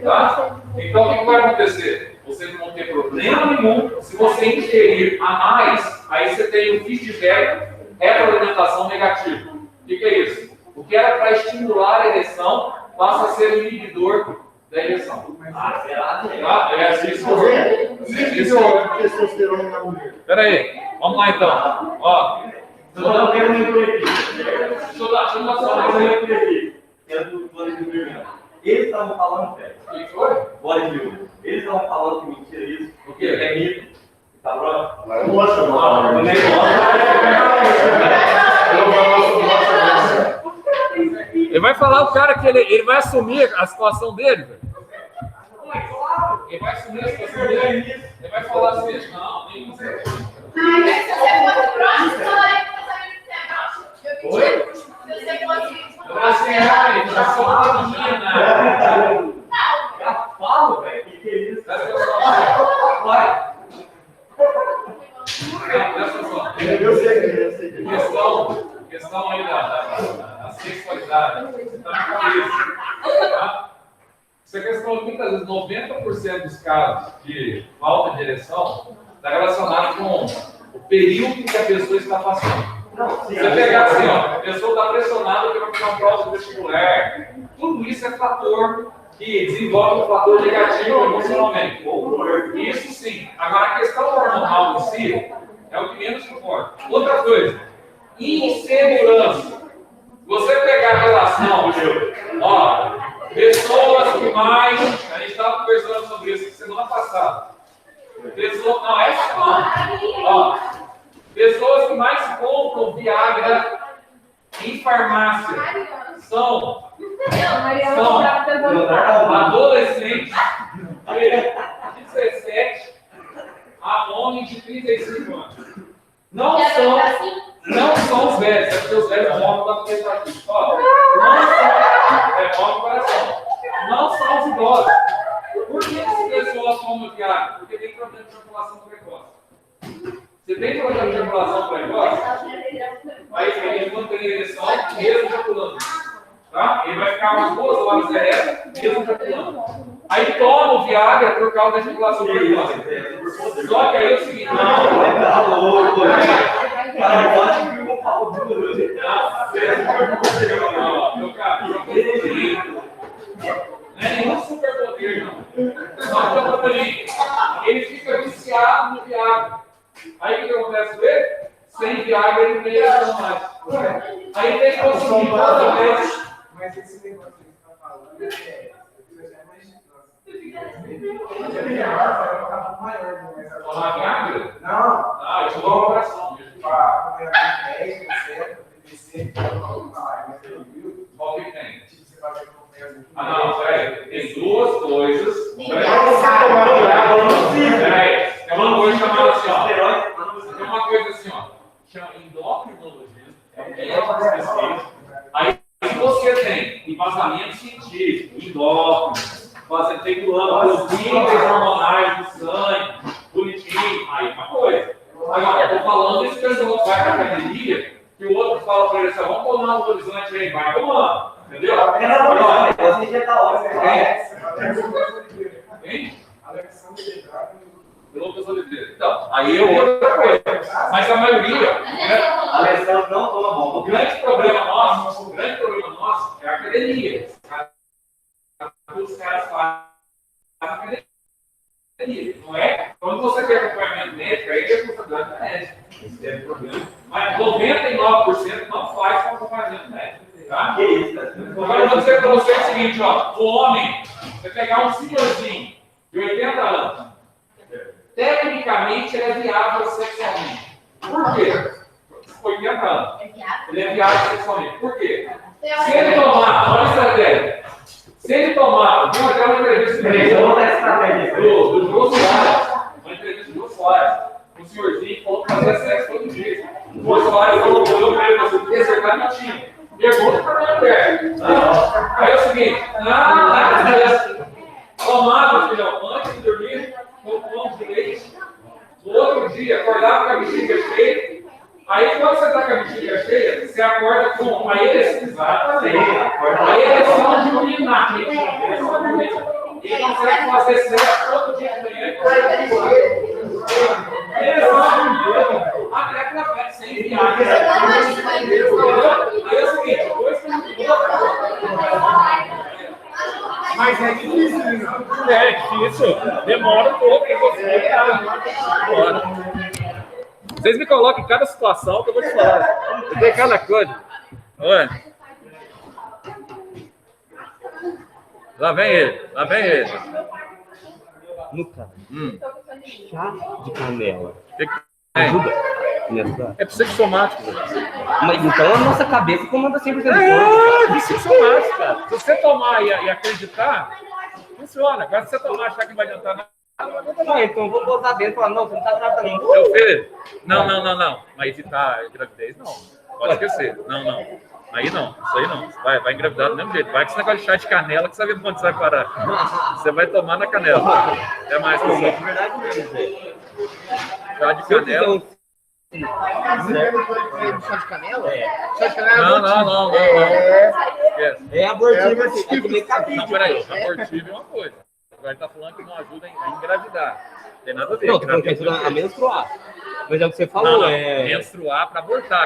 tá? Então, o que vai acontecer? Vocês não vão ter problema nenhum se você ingerir a mais, aí você tem o feedback, retroalimentação negativo. O que é isso? O que era para estimular a ereção passa a ser o inibidor da ereção. Tá? É assim que testosterona na mulher. Espera aí, vamos lá então. Ó, Eu não quero me proibir. deixa eu dar só Eu um não exemplo. quero me proibir. É do bodybuilding. Eles estavam falando, velho. O que foi? Bodybuilding. Eles estavam falando que mentira isso. O quê? É mito. Tá pronto? Eu não gosto de falar. Não, nem Ele vai falar o cara que ele vai assumir a situação dele, velho. Ele vai assumir a situação dele. Ele vai falar assim, não, nem você. Mas se você fosse próximo, eu falei que você sabia que você é próximo. Eu menti. Se você fosse. Eu falei assim, ai, já sou uma menina. Já falo, velho. Que é isso? Presta atenção. Vai. Presta atenção. Eu sei. Questão aí da sexualidade. Você tá na cabeça. Tá? Essa questão, muitas vezes, 90% dos casos de falta de ereção está relacionado com o período que a pessoa está passando. Se você pegar assim, ó, a pessoa está pressionada para fazer uma prova vestibular, tudo isso é fator que desenvolve um fator negativo emocionalmente. Isso sim. Agora, a questão hormonal em si é o que menos importa. Outra coisa, insegurança. Você pegar a relação, ó, pessoas que mais. A gente estava conversando sobre isso semana passada. Não, essa não. Ó, pessoas que mais compram Viagra em farmácia são adolescentes de 17 a homens de 35 anos. Não são os velhos, é porque os velhos morrem da cabeça aqui. Ó, não são os idosos. Por que essas pessoas tomam Viagra? Porque tem problema de ejaculação precoce. Você tem problema de ejaculação precoce? Aí ele não tem ereção, mesmo ejaculando. Tá? Ele vai ficar umas 2 horas ereto, mesmo ejaculando. Aí toma o Viagra por causa da ejaculação precoce. Só que aí é o seguinte, Tá louco, velho. Cara, eu acho que eu vou falar duro. meu cara, não é nenhum superpoder, não. Só que eu falei, ele fica viciado no Viagra. Aí o que acontece com ele? Sem Viagra ele não tem ereção mais. Aí tem que consumir toda vez. Mas esse negócio que você está falando Tomar Viagra? Não. Ah, eu vou uma operação. Para 10%, TBC, Qual que tem? tipo, você vai ver Ah, não, peraí. Tem 2 coisas. Tem Peraí. Peraí. É uma coisa chamada assim, ó. Tem uma coisa assim, ó. Chama endocrinologismo. É um médico específico. Aí você tem embasamento científico, endócrino, fazendo pegulando os níveis hormonais do sangue, bonitinho. Aí uma coisa. Agora, eu tô falando isso que o outro vai pra academia, que o outro fala pra ele assim, vamos tomar um horizonte aí, vai tomando. Entendeu? Você já tá ótimo. Hein? Pelo que Doutor Oliveira. Então, aí eu outra coisa. Mas a maioria, né, Alessandro não toma bomba. o grande problema nosso é a academia. Os caras fazem academia. Não é? Quando você tem acompanhamento médico, aí é responsabilidade médica. Esse é o problema. Mas 99% não faz com acompanhamento médico. Tá? Que isso, né? Agora eu vou dizer para você o seguinte, ó, o homem, você pegar um senhorzinho de 80 anos, tecnicamente ele é viável sexualmente. Por quê? 80 anos. Ele é viável sexualmente. Por quê? Se ele tomar, olha a estratégia. Se ele tomar, viu aquela entrevista do Jô Soares, uma entrevista do Jô Soares, um senhorzinho que falou que fazia sexo todo dia. O Jô Soares falou para ele, você tem que acertar mentinho. Pergunta para a mulher. Aí é o seguinte, tomava, filhão, antes de dormir, com pão de leite. No outro dia, acordava com a bexiga cheia. Aí, quando você está com a bexiga cheia, você acorda com a ereção. Exatamente. A ereção de urinar. Ele consegue fazer sexo todo dia de manhã. Ereção de urinar. Até que ela sem viagem. Aí é o seguinte, depois que Mas é difícil, né? é difícil, demora um pouco para você embora. Vocês me colocam em cada situação que eu vou te falar. Tem cada coisa. Olha. Lá vem ele. Nunca. Chá de canela. Que tem? Ajuda. Nessa. É psicossomático. Mas então a nossa cabeça comanda 100% do corpo. É psicossomático, cara. Se você tomar e acreditar, funciona. Agora, se você tomar e achar que não vai adiantar nada, Então vou botar dentro e falar, não, você não tá tratando. meu filho. Não. Mas evitar a gravidez, não. Pode esquecer. Não. Aí não. Isso aí não. Vai engravidar do mesmo jeito. Vai com esse negócio de chá de canela que você sabe quando você vai parar. Você vai tomar na canela. É mais É pessoal. verdade mesmo, Zé. Chá de Se eu canela. fizer Chá de canela? É. Chá de canela Não. É. Esquece. É abortivo, É, assim, é que nem cabide. Não, peraí. Abortivo é uma coisa. Agora ele tá falando que não ajuda a engravidar. Tem nada a ver. Não, tô falando que Gravidez ajuda a menstruar. Mas é o que você falou, não. é... Menstruar para abortar.